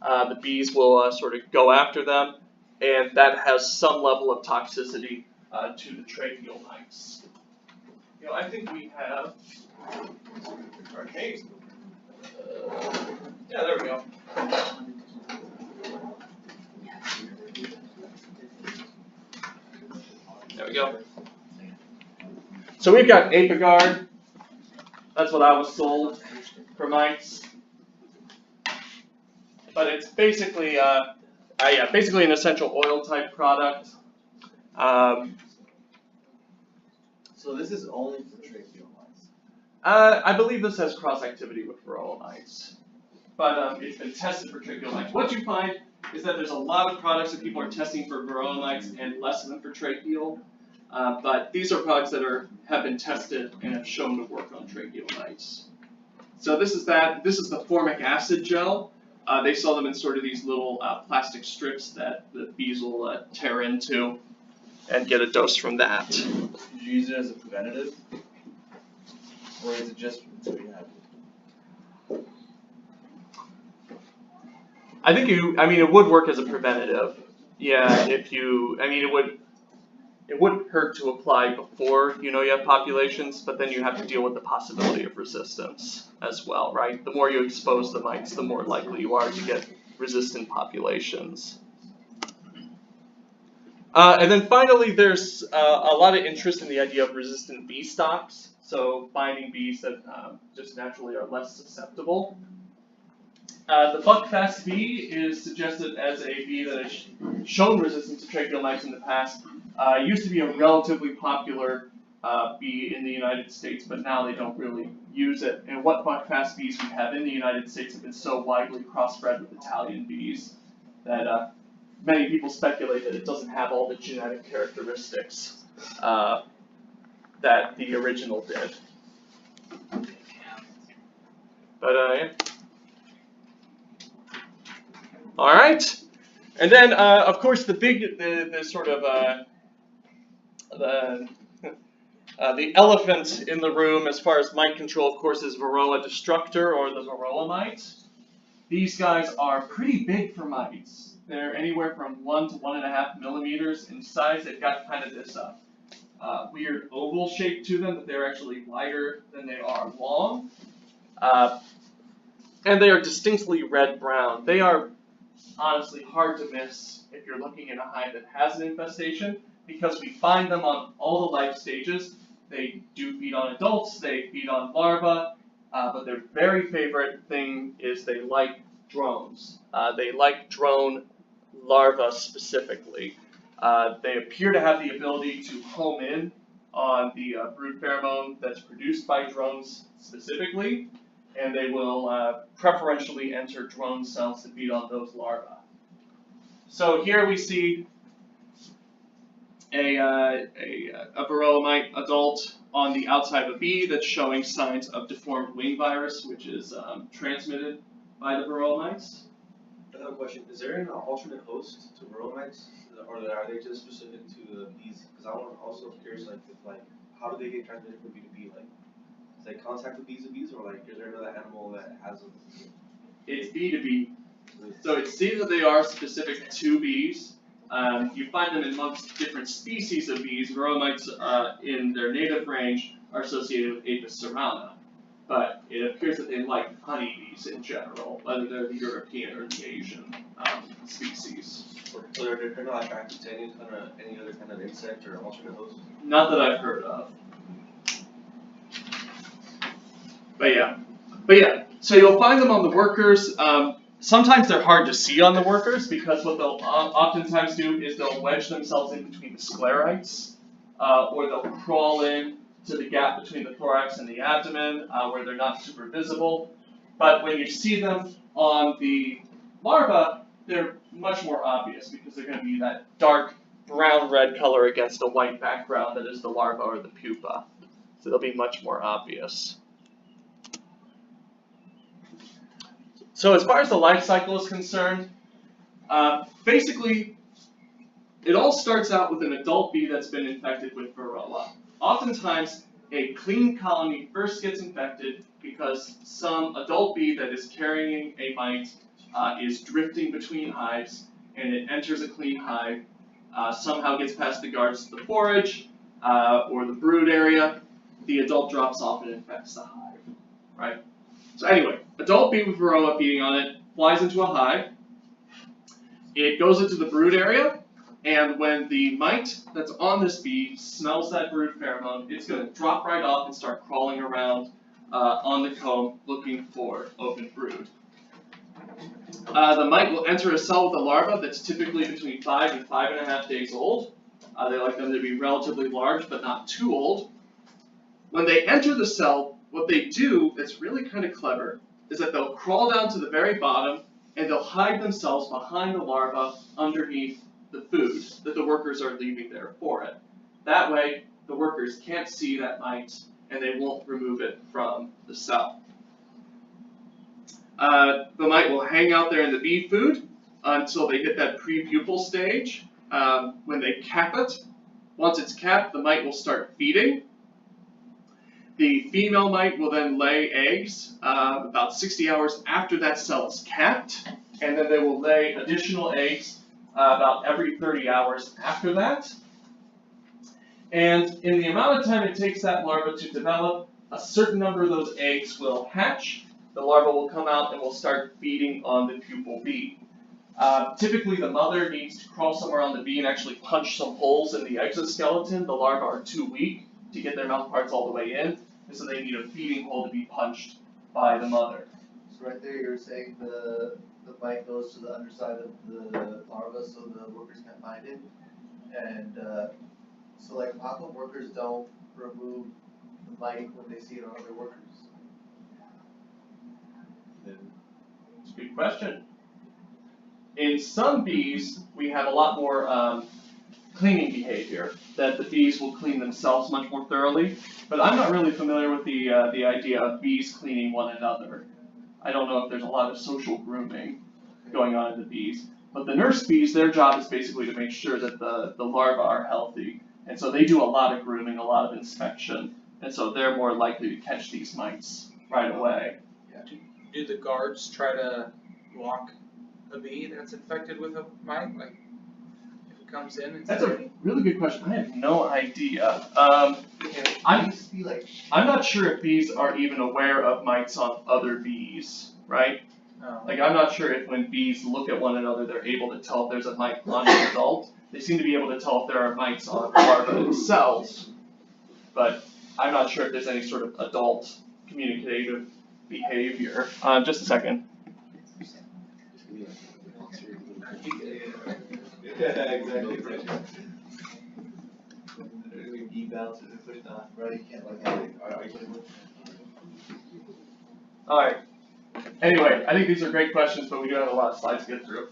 The bees will sort of go after them, and that has some level of toxicity to the tracheal mites. You know, I think we have our case. Yeah, there we go. There we go. So we've got Apiguard. That's what I was sold for mites. But it's basically, basically an essential oil type product. So this is only for tracheal mites? I believe this has cross-activity with varroa mites. But it's been tested for tracheal mites. What you find is that there's a lot of products that people are testing for varroa mites and less of them for tracheal. But these are products that have been tested and have shown to work on tracheal mites. So this is that. This is the formic acid gel. They sell them in sort of these little plastic strips that the bees will tear into and get a dose from that. Did you use it as a preventative? Or is it just to rehab? I think it would work as a preventative. Yeah, it wouldn't hurt to apply before you have populations, but then you have to deal with the possibility of resistance as well, right? The more you expose the mites, the more likely you are to get resistant populations. And then finally, there's a lot of interest in the idea of resistant bee stocks, so finding bees that just naturally are less susceptible. The buckfast bee is suggested as a bee that has shown resistance to tracheal mites in the past. It used to be a relatively popular bee in the United States, but now they don't really use it. And what buckfast bees we have in the United States have been so widely crossbred with Italian bees that many people speculate that it doesn't have all the genetic characteristics that the original did. But yeah. All right, and then of course the sort of the elephant in the room as far as mite control, of course, is Varroa destructor or the Varroa mite. These guys are pretty big for mites. They're anywhere from 1 to 1.5 millimeters in size. They've got kind of this weird oval shape to them, but they're actually wider than they are long. And they are distinctly red-brown. They are honestly hard to miss if you're looking in a hive that has an infestation, because we find them on all the life stages. They do feed on adults, they feed on larvae, but their very favorite thing is they like drones. They like drone larvae specifically. They appear to have the ability to home in on the brood pheromone that's produced by drones specifically, and they will preferentially enter drone cells to feed on those larvae. So here we see a varroa mite adult on the outside of a bee that's showing signs of deformed wing virus, which is transmitted by the varroa mites. I have a question. Is there an alternate host to varroa mites, or are they just specific to the bees? Because I'm also curious, how do they get transmitted from bee to bee? Is they contact with bees, or is there another animal that has them? It's bee to bee. So it seems that they are specific to bees. You find them amongst different species of bees. Varroa mites in their native range are associated with Apis cerana, but it appears that they like honeybees in general, whether they're the European or the Asian species. So they're not attracted to any other kind of insect or alternate host? Not that I've heard of. But yeah, so you'll find them on the workers. Sometimes they're hard to see on the workers because what they'll oftentimes do is they'll wedge themselves in between the sclerites, or they'll crawl in to the gap between the thorax and the abdomen where they're not super visible. But when you see them on the larva, they're much more obvious because they're going to be that dark brown-red color against a white background that is the larva or the pupa. So they'll be much more obvious. So as far as the life cycle is concerned, basically, it all starts out with an adult bee that's been infected with varroa. Oftentimes, a clean colony first gets infected because some adult bee that is carrying a mite is drifting between hives, and it enters a clean hive, somehow gets past the guards to the forage or the brood area, the adult drops off and infects the hive, right? So anyway, adult bee with varroa feeding on it flies into a hive. It goes into the brood area, and when the mite that's on this bee smells that brood pheromone, it's going to drop right off and start crawling around on the comb looking for open brood. The mite will enter a cell with a larva that's typically between 5 and 5.5 days old. They like them to be relatively large, but not too old. When they enter the cell, what they do that's really kind of clever is that they'll crawl down to the very bottom and they'll hide themselves behind the larva underneath the food that the workers are leaving there for it. That way, the workers can't see that mite and they won't remove it from the cell. The mite will hang out there in the bee food until they hit that prepupal stage. When they cap it, once it's capped, the mite will start feeding. The female mite will then lay eggs about 60 hours after that cell is capped, and then they will lay additional eggs about every 30 hours after that. And in the amount of time it takes that larva to develop, a certain number of those eggs will hatch. The larva will come out and will start feeding on the pupal bee. Typically, the mother needs to crawl somewhere on the bee and actually punch some holes in the exoskeleton. The larvae are too weak to get their mouth parts all the way in, and so they need a feeding hole to be punched by the mother. So right there, you're saying the bite goes to the underside of the larva, so the workers can't find it, and so like how come workers don't remove the bite when they see it on other workers? It's a good question. In some bees, we have a lot more cleaning behavior, that the bees will clean themselves much more thoroughly, but I'm not really familiar with the idea of bees cleaning one another. I don't know if there's a lot of social grooming going on in the bees, but the nurse bees, their job is basically to make sure that the larvae are healthy, and so they do a lot of grooming, a lot of inspection, and so they're more likely to catch these mites right away. Do the guards try to lock a bee that's infected with a mite? Like, if it comes in and That's a really good question. I have no idea. I'm not sure if bees are even aware of mites on other bees, right? Like, I'm not sure if when bees look at one another, they're able to tell if there's a mite on an adult. They seem to be able to tell if there are mites on the larvae themselves, but I'm not sure if there's any sort of adult communicative behavior. Just a second. Yeah, exactly. Bee bounces and pushed off, right? You can't All right. Anyway, I think these are great questions, but we do have a lot of slides to get through.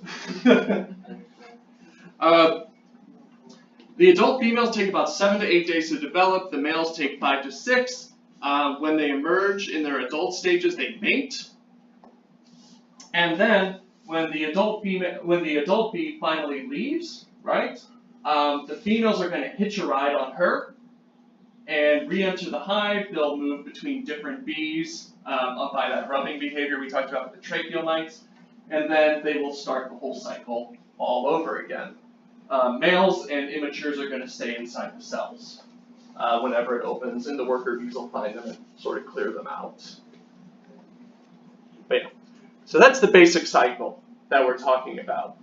The adult females take about 7 to 8 days to develop. The males take 5 to 6. When they emerge in their adult stages, they mate. And then when the adult bee finally leaves, right? The females are going to hitch a ride on her and re-enter the hive. They'll move between different bees by that rubbing behavior we talked about with the tracheal mites, and then they will start the whole cycle all over again. males and immatures are going to stay inside the cells whenever it opens, and the worker bees will find them and sort of clear them out. But yeah, so that's the basic cycle that we're talking about.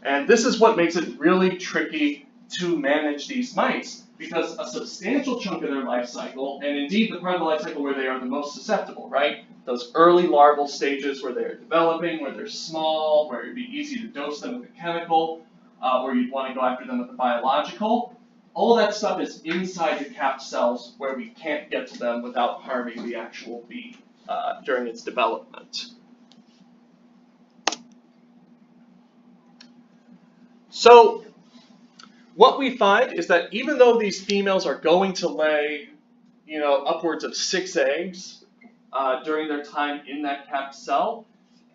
And this is what makes it really tricky to manage these mites, because a substantial chunk of their life cycle, and indeed the part of the life cycle where they are the most susceptible, right? Those early larval stages where they're developing, where they're small, where it'd be easy to dose them with a chemical, or you'd want to go after them with a biological. All that stuff is inside the capped cells where we can't get to them without harming the actual bee during its development. So what we find is that even though these females are going to lay, upwards of 6 eggs during their time in that capped cell,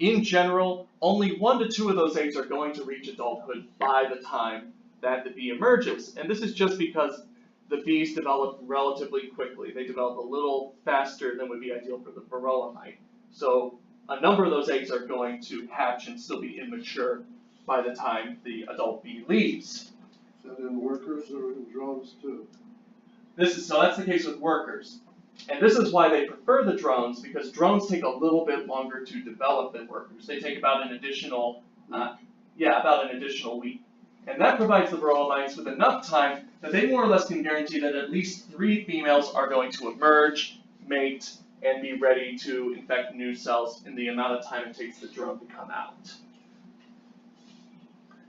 in general, only 1 to 2 of those eggs are going to reach adulthood by the time that the bee emerges. And this is just because the bees develop relatively quickly. They develop a little faster than would be ideal for the varroa mite. So a number of those eggs are going to hatch and still be immature by the time the adult bee leaves. And then workers are in drones too. So that's the case with workers. And this is why they prefer the drones, because drones take a little bit longer to develop than workers. They take about an additional week. And that provides the varroa mites with enough time that they more or less can guarantee that at least 3 females are going to emerge, mate, and be ready to infect new cells in the amount of time it takes the drone to come out.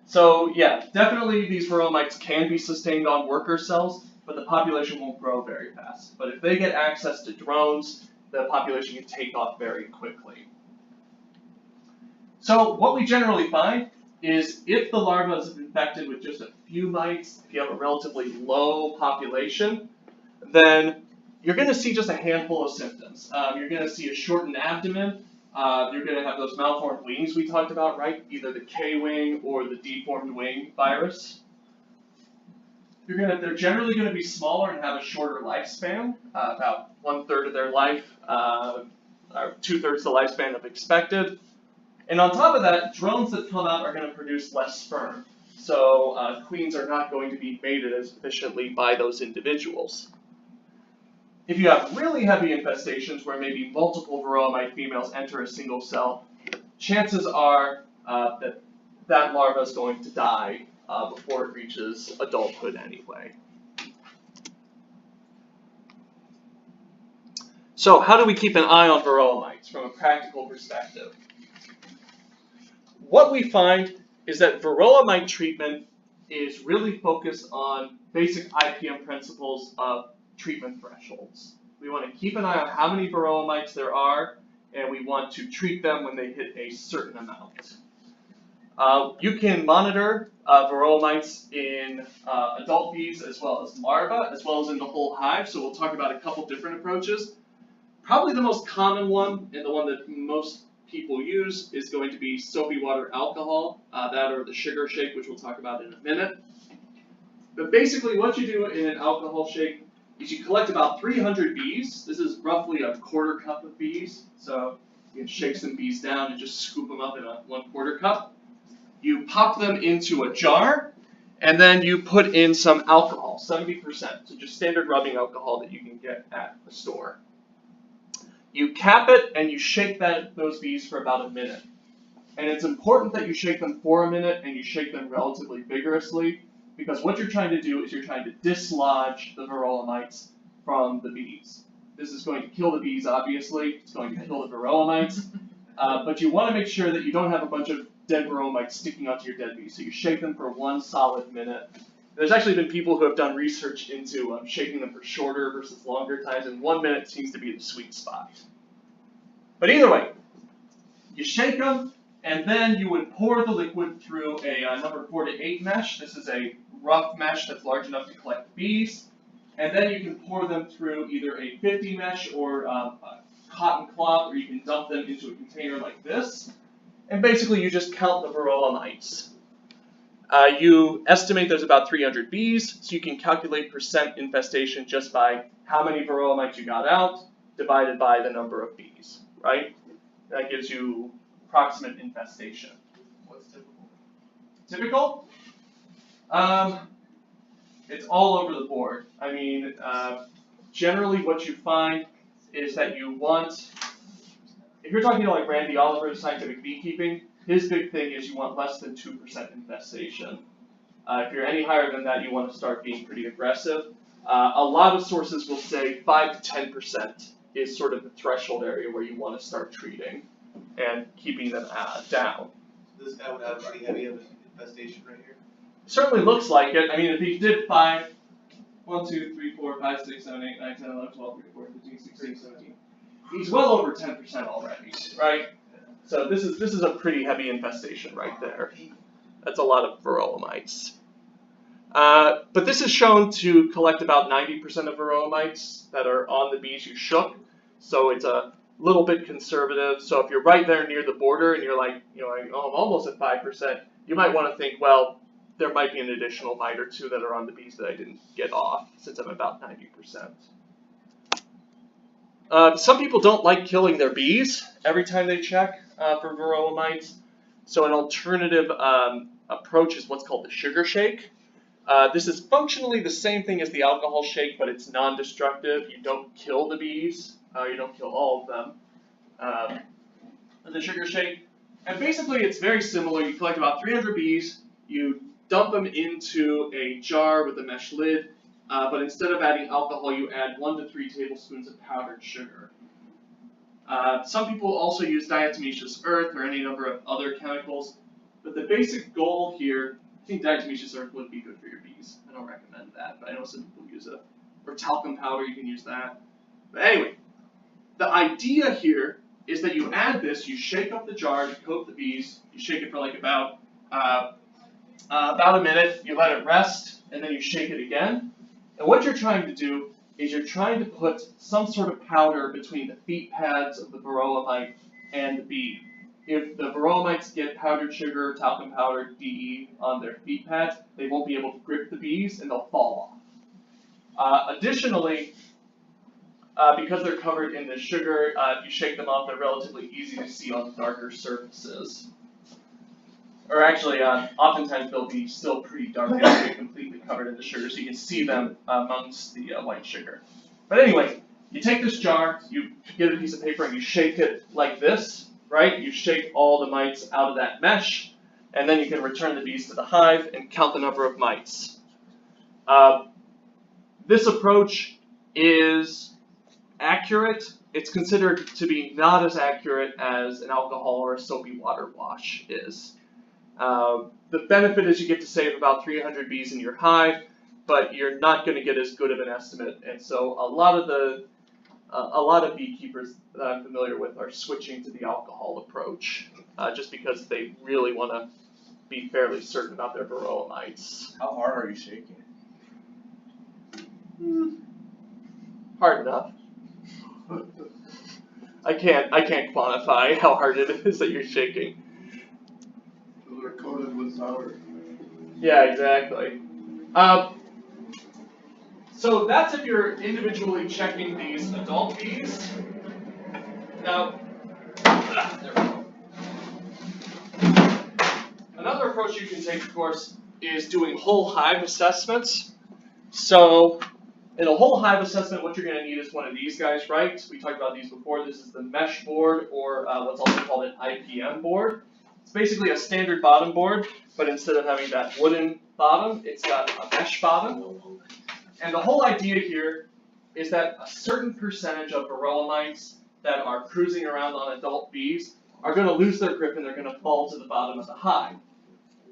So yeah, definitely these varroa mites can be sustained on worker cells, but the population won't grow very fast. But if they get access to drones, the population can take off very quickly. So what we generally find is if the larva is infected with just a few mites, if you have a relatively low population, then you're going to see just a handful of symptoms. You're going to see a shortened abdomen. You're going to have those malformed wings we talked about, right? Either the K-wing or the deformed wing virus. They're generally going to be smaller and have a shorter lifespan, about 1/3 of their life, or 2/3 the lifespan of expected. And on top of that, drones that come out are going to produce less sperm. So queens are not going to be mated as efficiently by those individuals. If you have really heavy infestations where maybe multiple varroa mite females enter a single cell, chances are that larva is going to die before it reaches adulthood anyway. So how do we keep an eye on varroa mites from a practical perspective? What we find is that varroa mite treatment is really focused on basic IPM principles of treatment thresholds. We want to keep an eye on how many varroa mites there are, and we want to treat them when they hit a certain amount. You can monitor varroa mites in adult bees as well as larvae, as well as in the whole hive, so we'll talk about a couple different approaches. Probably the most common one, and the one that most people use, is going to be soapy water alcohol, that or the sugar shake, which we'll talk about in a minute. But basically what you do in an alcohol shake is you collect about 300 bees. This is roughly a 1/4 cup of bees. So you can shake some bees down and just scoop them up in a 1/4 cup. You pop them into a jar, and then you put in some alcohol, 70%. So just standard rubbing alcohol that you can get at the store. You cap it and you shake those bees for about a minute. And it's important that you shake them for a minute and you shake them relatively vigorously, because what you're trying to do is you're trying to dislodge the varroa mites from the bees. This is going to kill the bees, obviously. It's going to kill the varroa mites. But you want to make sure that you don't have a bunch of dead varroa mites sticking onto your dead bees. So you shake them for 1 solid minute. There's actually been people who have done research into shaking them for shorter versus longer times, and 1 minute seems to be the sweet spot. But either way, you shake them, and then you would pour the liquid through a number 4 to 8 mesh. This is a rough mesh that's large enough to collect bees. And then you can pour them through either a 50 mesh or a cotton cloth, or you can dump them into a container like this. And basically you just count the varroa mites. You estimate there's about 300 bees, so you can calculate percent infestation just by how many varroa mites you got out divided by the number of bees, right? That gives you approximate infestation. What's typical? Typical? It's all over the board. I mean, generally what you find is that you want, if you're talking to like Randy Oliver's Scientific Beekeeping, his big thing is you want less than 2% infestation. If you're any higher than that, you want to start being pretty aggressive. A lot of sources will say 5 to 10% is sort of the threshold area where you want to start treating and keeping them down. So this guy would have pretty heavy infestation right here. Certainly looks like it. I mean, if he did 5, 1, 2, 3, 4, 5, 6, 7, 8, 9, 10, 11, 12, 13, 14, 15, 16, 17. He's well over 10% already, right? So this is a pretty heavy infestation right there. That's a lot of varroa mites. But this is shown to collect about 90% of varroa mites that are on the bees you shook. So it's a little bit conservative. So if you're right there near the border and you're like, oh, I'm almost at 5%, you might want to think, well, there might be an additional mite or two that are on the bees that I didn't get off, since I'm about 90%. Some people don't like killing their bees every time they check for varroa mites. So an alternative approach is what's called the sugar shake. This is functionally the same thing as the alcohol shake, but it's non-destructive. You don't kill the bees. You don't kill all of them. The sugar shake, and basically it's very similar. You collect about 300 bees. You dump them into a jar with a mesh lid, but instead of adding alcohol, you add 1 to 3 tablespoons of powdered sugar. Some people also use diatomaceous earth or any number of other chemicals, but the basic goal here, I think diatomaceous earth would be good for your bees. I don't recommend that, but I know some people use it. Or talcum powder, you can use that. But anyway, the idea here is that you add this, you shake up the jar to coat the bees, you shake it for like about a minute, you let it rest, and then you shake it again. And what you're trying to do is you're trying to put some sort of powder between the feet pads of the varroa mite and the bee. If the varroa mites get powdered sugar, talcum powder, DE on their feet pads, they won't be able to grip the bees and they'll fall off. Additionally, because they're covered in the sugar, if you shake them off, they're relatively easy to see on darker surfaces. Or actually, oftentimes they'll be still pretty dark and they'll be completely covered in the sugar, so you can see them amongst the white sugar. But anyway, you take this jar, you get a piece of paper and you shake it like this, right? You shake all the mites out of that mesh, and then you can return the bees to the hive and count the number of mites. This approach is accurate. It's considered to be not as accurate as an alcohol or a soapy water wash is. The benefit is you get to save about 300 bees in your hive, but you're not going to get as good of an estimate. And so a lot of beekeepers that I'm familiar with are switching to the alcohol approach, just because they really want to be fairly certain about their varroa mites. How hard are you shaking? Hard enough. I can't quantify how hard it is that you're shaking. They're coated with powder. Yeah, exactly. So that's if you're individually checking these adult bees. Now, there we go. Another approach you can take, of course, is doing whole hive assessments. So in a whole hive assessment, what you're going to need is one of these guys, right? We talked about these before. This is the mesh board, or what's also called an IPM board. It's basically a standard bottom board, but instead of having that wooden bottom, it's got a mesh bottom. And the whole idea here is that a certain percentage of varroa mites that are cruising around on adult bees are going to lose their grip and they're going to fall to the bottom of the hive.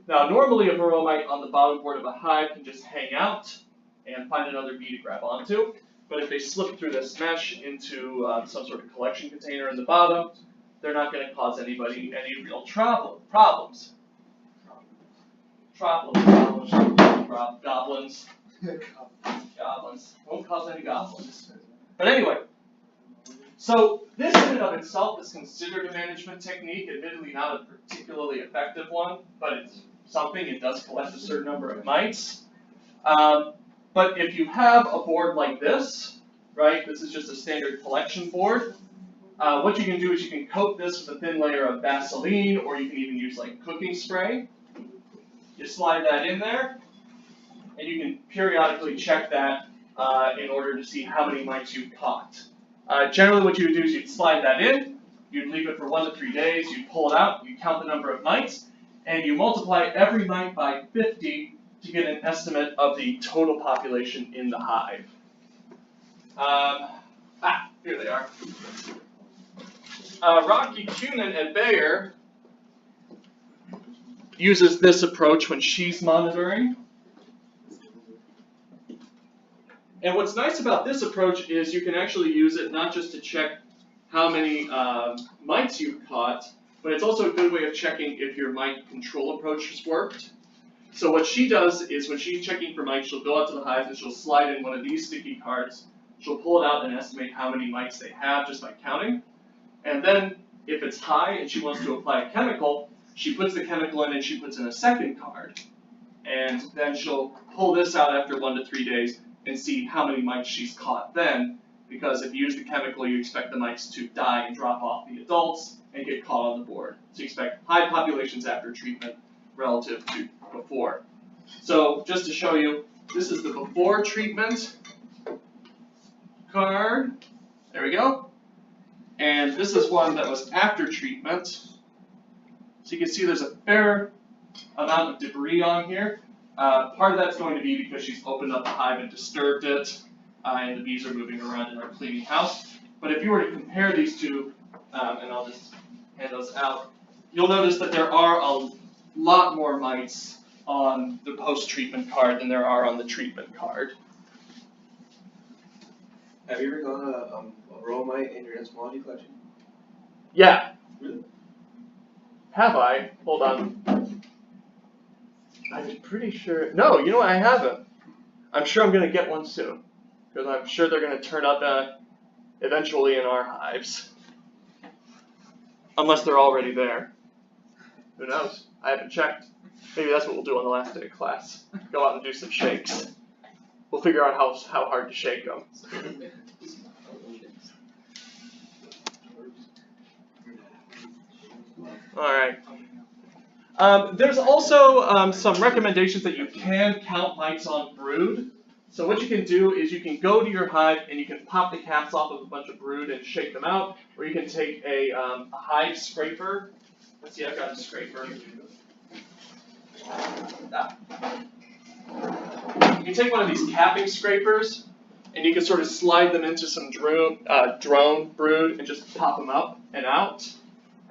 Now, normally a varroa mite on the bottom board of a hive can just hang out and find another bee to grab onto. But if they slip through this mesh into some sort of collection container in the bottom, they're not going to cause anybody any real problems. Goblins. Goblins. Won't cause any goblins. But anyway, so this in and of itself is considered a management technique, admittedly not a particularly effective one, but it's something. It does collect a certain number of mites. But if you have a board like this, right, this is just a standard collection board, what you can do is you can coat this with a thin layer of Vaseline, or you can even use like cooking spray. You slide that in there, and you can periodically check that in order to see how many mites you've caught. Generally what you would do is you'd slide that in, you'd leave it for 1 to 3 days, you'd pull it out, you count the number of mites, and you multiply every mite by 50 to get an estimate of the total population in the hive. Here they are. Rocky, Cunin, and Bayer uses this approach when she's monitoring. And what's nice about this approach is you can actually use it not just to check how many mites you've caught, but it's also a good way of checking if your mite control approach has worked. So what she does is when she's checking for mites, she'll go out to the hives and she'll slide in one of these sticky cards. She'll pull it out and estimate how many mites they have just by counting. And then if it's high and she wants to apply a chemical, she puts the chemical in and she puts in a second card. And then she'll pull this out after 1 to 3 days and see how many mites she's caught then, because if you use the chemical, you expect the mites to die and drop off the adults and get caught on the board. So you expect high populations after treatment relative to before. So just to show you, this is the before treatment card. There we go. And this is one that was after treatment. So you can see there's a fair amount of debris on here. Part of that's going to be because she's opened up the hive and disturbed it, and the bees are moving around and are cleaning house. But if you were to compare these two, and I'll just hand those out, you'll notice that there are a lot more mites on the post-treatment card than there are on the treatment card. Have you ever done a varroa mite in your entomology collection? Yeah. Really? Have I? Hold on. I'm pretty sure. No, you know what? I haven't. I'm sure I'm going to get one soon, because I'm sure they're going to turn up eventually in our hives. Unless they're already there. Who knows? I haven't checked. Maybe that's what we'll do on the last day of class. Go out and do some shakes. We'll figure out how hard to shake them. Alright. There's also some recommendations that you can count mites on brood. So what you can do is you can go to your hive and you can pop the caps off of a bunch of brood and shake them out, or you can take a hive scraper. Let's see, I've got a scraper. You can take one of these capping scrapers and you can sort of slide them into some drone brood and just pop them up and out,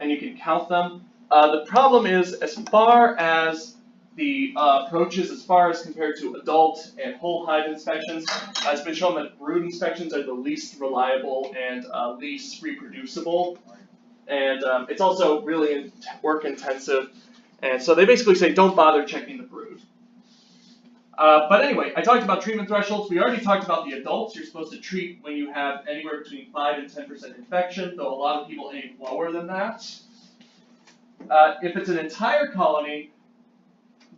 and you can count them. The problem is, as far as the approaches, as far as compared to adult and whole hive inspections, it's been shown that brood inspections are the least reliable and least reproducible. And it's also really work intensive. And so they basically say don't bother checking the brood. But anyway, I talked about treatment thresholds. We already talked about the adults. You're supposed to treat when you have anywhere between 5 and 10% infection, though a lot of people aim lower than that. If it's an entire colony,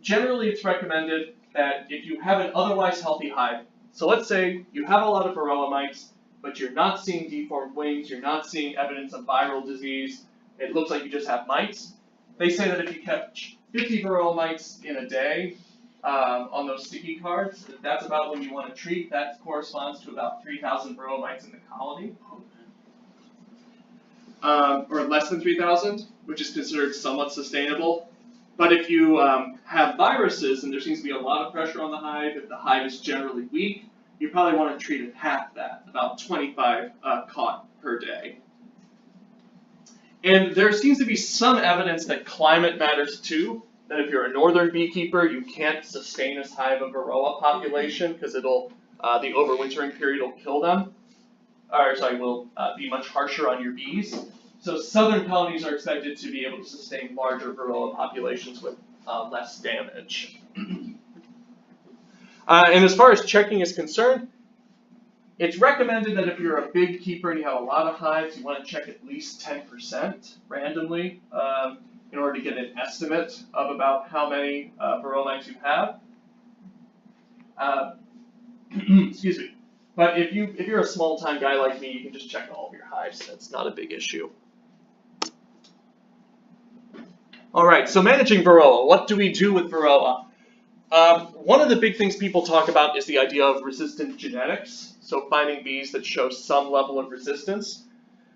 generally it's recommended that if you have an otherwise healthy hive, so let's say you have a lot of varroa mites, but you're not seeing deformed wings, you're not seeing evidence of viral disease, it looks like you just have mites. They say that if you kept 50 varroa mites in a day on those sticky cards, that's about when you want to treat. That corresponds to about 3,000 varroa mites in the colony. Or less than 3,000, which is considered somewhat sustainable. But if you have viruses and there seems to be a lot of pressure on the hive, if the hive is generally weak, you probably want to treat at half that, about 25 caught per day. And there seems to be some evidence that climate matters too, that if you're a northern beekeeper, you can't sustain as high of a varroa population because it'll, the overwintering period will kill them. Or sorry, will be much harsher on your bees. So southern colonies are expected to be able to sustain larger varroa populations with less damage. And as far as checking is concerned, it's recommended that if you're a big keeper and you have a lot of hives, you want to check at least 10% randomly in order to get an estimate of about how many varroa mites you have. Excuse me. But if you're a small-time guy like me, you can just check all of your hives. That's not a big issue. All right, so managing varroa. What do we do with varroa? One of the big things people talk about is the idea of resistant genetics, so finding bees that show some level of resistance.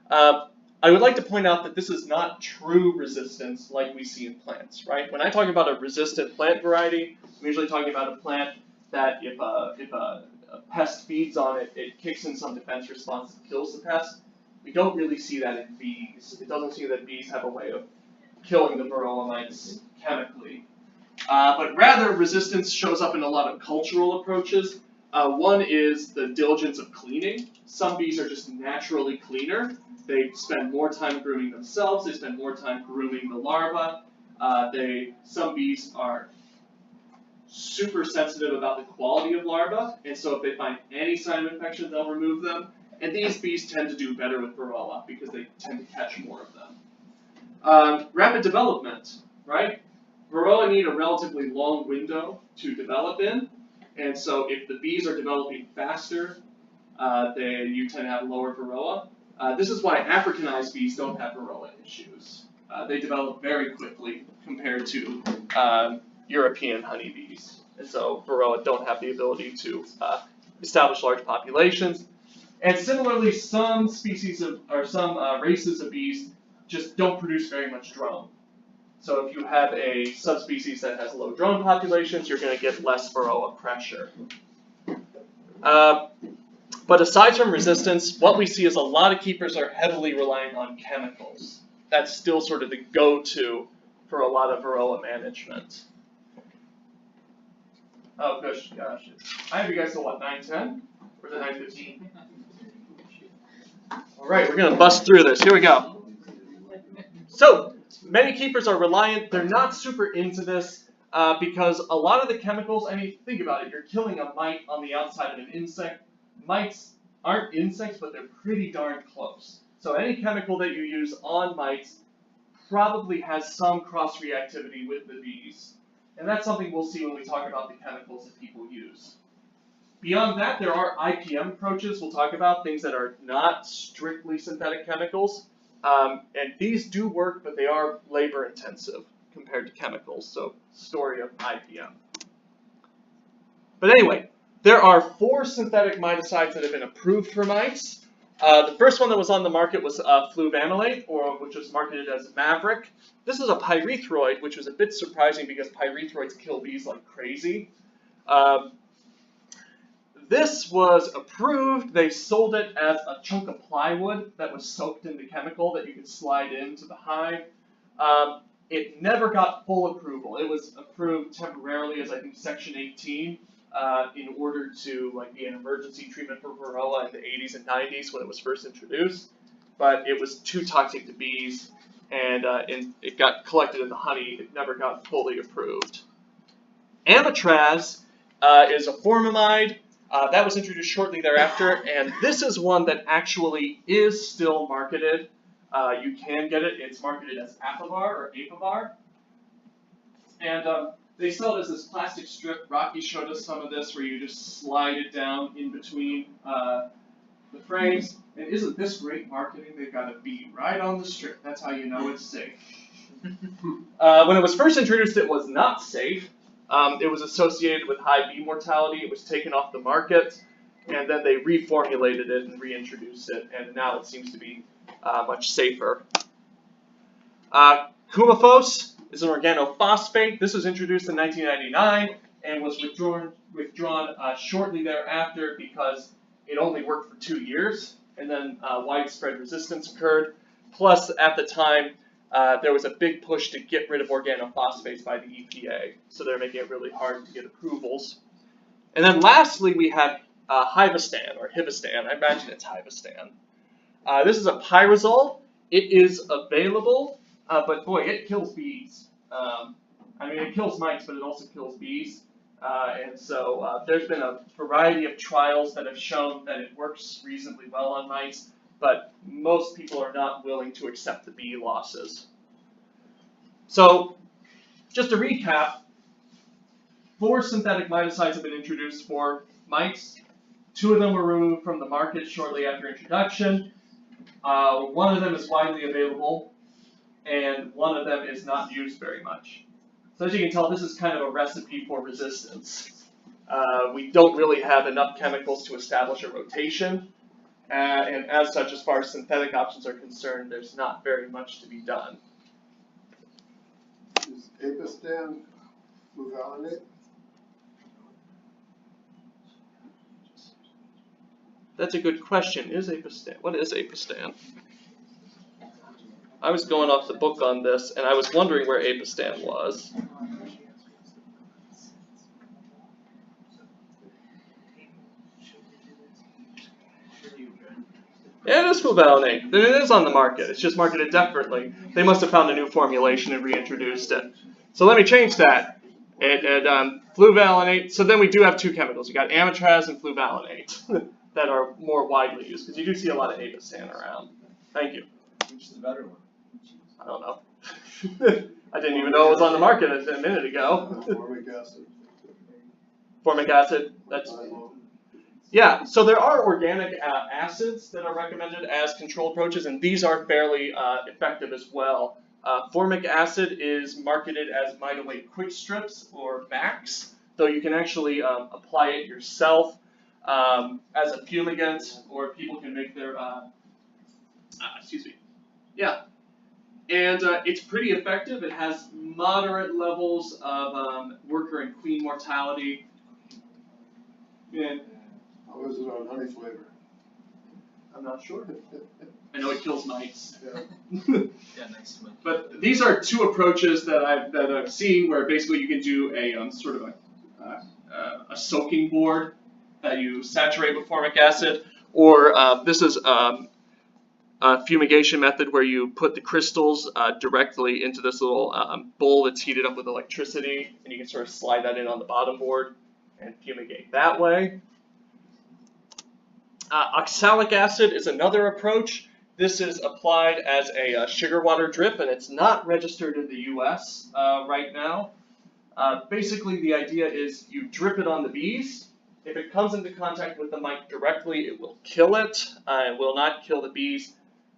I would like to point out that this is not true resistance like we see in plants, right? When I talk about a resistant plant variety, I'm usually talking about a plant that if a pest feeds on it, it kicks in some defense response and kills the pest. We don't really see that in bees. It doesn't seem that bees have a way of killing the varroa mites chemically. But rather, resistance shows up in a lot of cultural approaches. One is the diligence of cleaning. Some bees are just naturally cleaner. They spend more time grooming themselves. They spend more time grooming the larva. Some bees are super sensitive about the quality of larvae, and so if they find any sign of infection, they'll remove them. And these bees tend to do better with varroa because they tend to catch more of them. Rapid development, right? Varroa need a relatively long window to develop in, and so if the bees are developing faster, you tend to have lower varroa. This is why Africanized bees don't have varroa issues. They develop very quickly compared to European honeybees, and so varroa don't have the ability to establish large populations. And similarly, some species races of bees just don't produce very much drone. So if you have a subspecies that has low drone populations, you're going to get less varroa pressure. But aside from resistance, what we see is a lot of keepers are heavily relying on chemicals. That's still sort of the go-to for a lot of varroa management. Oh gosh. I have you guys till what, 9:10? Or is it 9:15? Alright, we're going to bust through this. Here we go. So, many keepers are reliant. They're not super into this because a lot of the chemicals, I mean, think about it. You're killing a mite on the outside of an insect. Mites aren't insects, but they're pretty darn close. So any chemical that you use on mites probably has some cross-reactivity with the bees. And that's something we'll see when we talk about the chemicals that people use. Beyond that, there are IPM approaches we'll talk about, things that are not strictly synthetic chemicals. And these do work, but they are labor-intensive compared to chemicals, so story of IPM. But anyway, there are 4 synthetic miticides that have been approved for mites. The first one that was on the market was fluvanillate, which was marketed as Maverick. This is a pyrethroid, which was a bit surprising because pyrethroids kill bees like crazy. This was approved. They sold it as a chunk of plywood that was soaked in the chemical that you could slide into the hive. It never got full approval. It was approved temporarily as, I think, Section 18 in order to be an emergency treatment for varroa in the 80s and 90s when it was first introduced. But it was too toxic to bees, and it got collected in the honey. It never got fully approved. Amitraz is a formamide. That was introduced shortly thereafter, and this is one that actually is still marketed. You can get it. It's marketed as Apivar. And they sell it as this plastic strip. Rocky showed us some of this where you just slide it down in between the frames. And isn't this great marketing? They've got a bee right on the strip. That's how you know it's safe. When it was first introduced, it was not safe. It was associated with high bee mortality. It was taken off the market, and then they reformulated it and reintroduced it, and now it seems to be much safer. Coumaphos is an organophosphate. This was introduced in 1999 and was withdrawn shortly thereafter because it only worked for 2 years, and then widespread resistance occurred. Plus, at the time, there was a big push to get rid of organophosphates by the EPA, so they're making it really hard to get approvals. And then lastly, we have Hivastan, or Hivastan. I imagine it's Hivastan. This is a pyrazole. It is available, but boy, it kills bees. I mean, it kills mites, but it also kills bees. And so there's been a variety of trials that have shown that it works reasonably well on mites, but most people are not willing to accept the bee losses. So, just to recap, 4 synthetic miticides have been introduced for mites. 2 of them were removed from the market shortly after introduction. 1 of them is widely available, and 1 of them is not used very much. So as you can tell, this is kind of a recipe for resistance. We don't really have enough chemicals to establish a rotation, and as such, as far as synthetic options are concerned, there's not very much to be done. Is Apistan fluvalinate? That's a good question. What is Apistan? I was going off the book on this, and I was wondering where Apistan was. Yeah, it is fluvalinate. It is on the market. It's just marketed differently. They must have found a new formulation and reintroduced it. So let me change that. Fluvalinate. So then we do have two chemicals. You got amitraz and fluvalinate that are more widely used, because you do see a lot of Apistan around. Thank you. Which is the better one? I don't know. I didn't even know it was on the market a minute ago. Formic acid. Formic acid. That's. Yeah, so there are organic acids that are recommended as control approaches, and these are fairly effective as well. Formic acid is marketed as Mitoway quick strips or MAX, though you can actually apply it yourself as a fumigant, or people can make their, yeah. And it's pretty effective. It has moderate levels of worker and queen mortality. And How is it on honey flavor? I'm not sure. I know it kills mites. Yeah. Yeah, nice one. But these are two approaches that I've seen where basically you can do a sort of a soaking board that you saturate with formic acid, or this is a fumigation method where you put the crystals directly into this little bowl that's heated up with electricity, and you can sort of slide that in on the bottom board and fumigate that way. Oxalic acid is another approach. This is applied as a sugar water drip, and it's not registered in the US right now. Basically, the idea is you drip it on the bees. If it comes into contact with the mite directly, it will kill it. It will not kill the bees,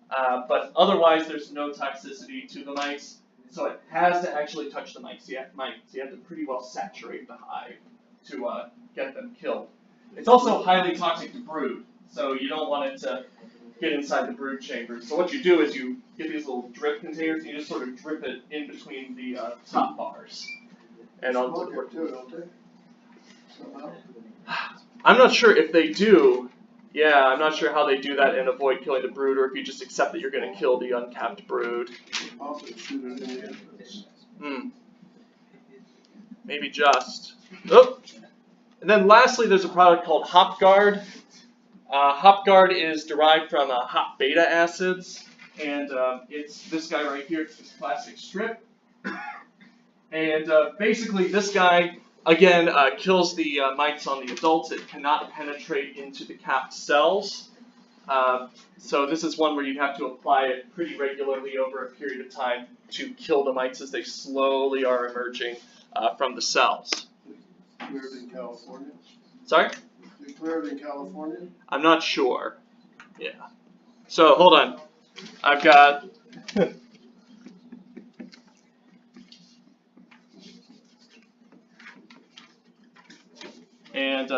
but otherwise there's no toxicity to the mites. So it has to actually touch the mites. You have to pretty well saturate the hive to get them killed. It's also highly toxic to brood, so you don't want it to get inside the brood chamber. So what you do is you get these little drip containers, and you just sort of drip it in between the top bars. And Smoke it too, don't they? Somehow? I'm not sure if they do. Yeah, I'm not sure how they do that and avoid killing the brood, or if you just accept that you're going to kill the uncapped brood. Also shoot it in the entrance. Maybe just. Oh. And then lastly, there's a product called HopGuard. HopGuard is derived from hop beta acids, and it's this guy right here. It's this plastic strip. And basically, this guy, again, kills the mites on the adults. It cannot penetrate into the capped cells. So this is one where you have to apply it pretty regularly over a period of time to kill the mites as they slowly are emerging from the cells. Cleared in California? Sorry? Declared in California? I'm not sure. Yeah. So, hold on. I've got... and,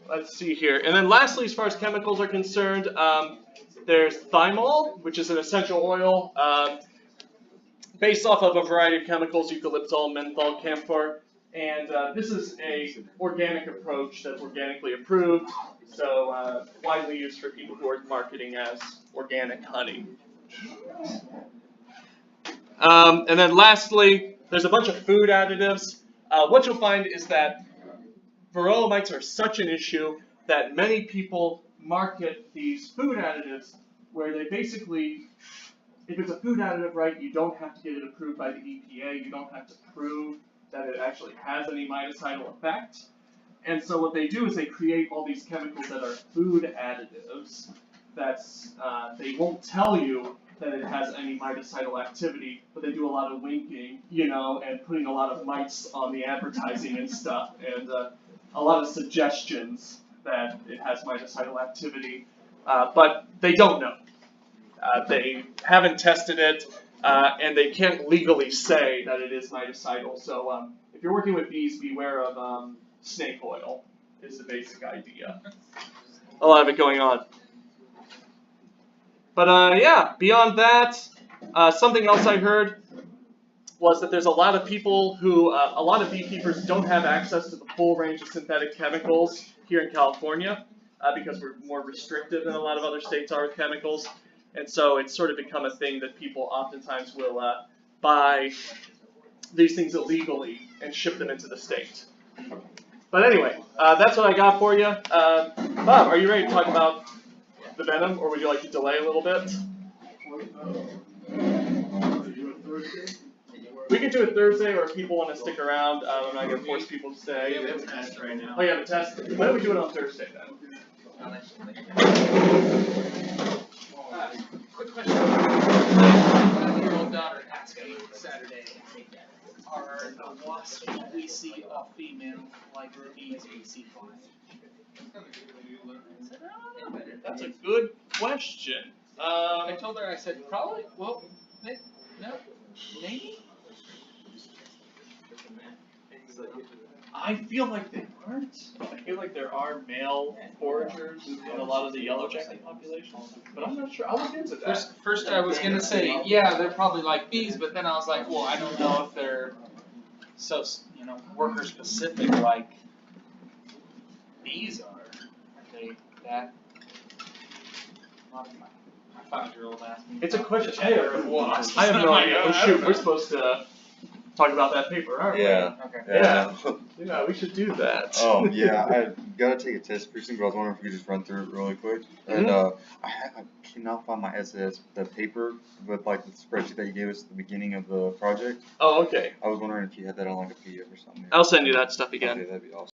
let's see here. And then lastly, as far as chemicals are concerned, there's thymol, which is an essential oil based off of a variety of chemicals, eucalyptol, menthol, camphor. And this is a organic approach that's organically approved, so widely used for people who are marketing as organic honey. And then lastly, there's a bunch of food additives. What you'll find is that varroa mites are such an issue that many people market these food additives where they basically, if it's a food additive, right, you don't have to get it approved by the EPA, you don't have to prove that it actually has any mitocidal effect. And so what they do is they create all these chemicals that are food additives they won't tell you that it has any mitocidal activity, but they do a lot of winking, and putting a lot of mites on the advertising and stuff, and a lot of suggestions that it has mitocidal activity, but they don't know. They haven't tested it, and they can't legally say that it is mitocidal. So if you're working with bees, beware of snake oil is the basic idea. A lot of it going on. But yeah, beyond that, something else I heard was that there's a lot of people who, a lot of beekeepers don't have access to the full range of synthetic chemicals here in California because we're more restrictive than a lot of other states are with chemicals. And so it's sort of become a thing that people oftentimes will buy these things illegally and ship them into the state. But anyway, that's what I got for you. Bob, are you ready to talk about the venom, or would you like to delay a little bit? We can do it Thursday, or if people want to stick around, I'm not going to force people to stay. We have a test right now. Oh, you have a test? Why don't we do it on Thursday then? Quick question. My 11-year-old daughter asked me Saturday, are the wasps we see all female like the bees we see fly? I said, I don't know. That's a good question. I told her, I said, probably, well, no, maybe? I feel like they aren't. I feel like there are male foragers in a lot of the yellow jacket population, but I'm not sure. I'll look into that. First I was gonna say, yeah, they're probably like bees, but then I was like, well, I don't know if they're so, worker specific like bees are. Are they that? My 5-year-old asked me. It's a question. I have no idea. Oh shoot, we're supposed to talk about that paper, aren't we? Yeah. Okay. Yeah. Yeah, we should do that. Oh, yeah, I gotta take a test pretty soon, but I was wondering if we could just run through it really quick. And I cannot find my SAS, the paper with like the spreadsheet that you gave us at the beginning of the project. Oh, okay. I was wondering if you had that on like a PDF or something. I'll send you that stuff again. Okay, that'd be awesome.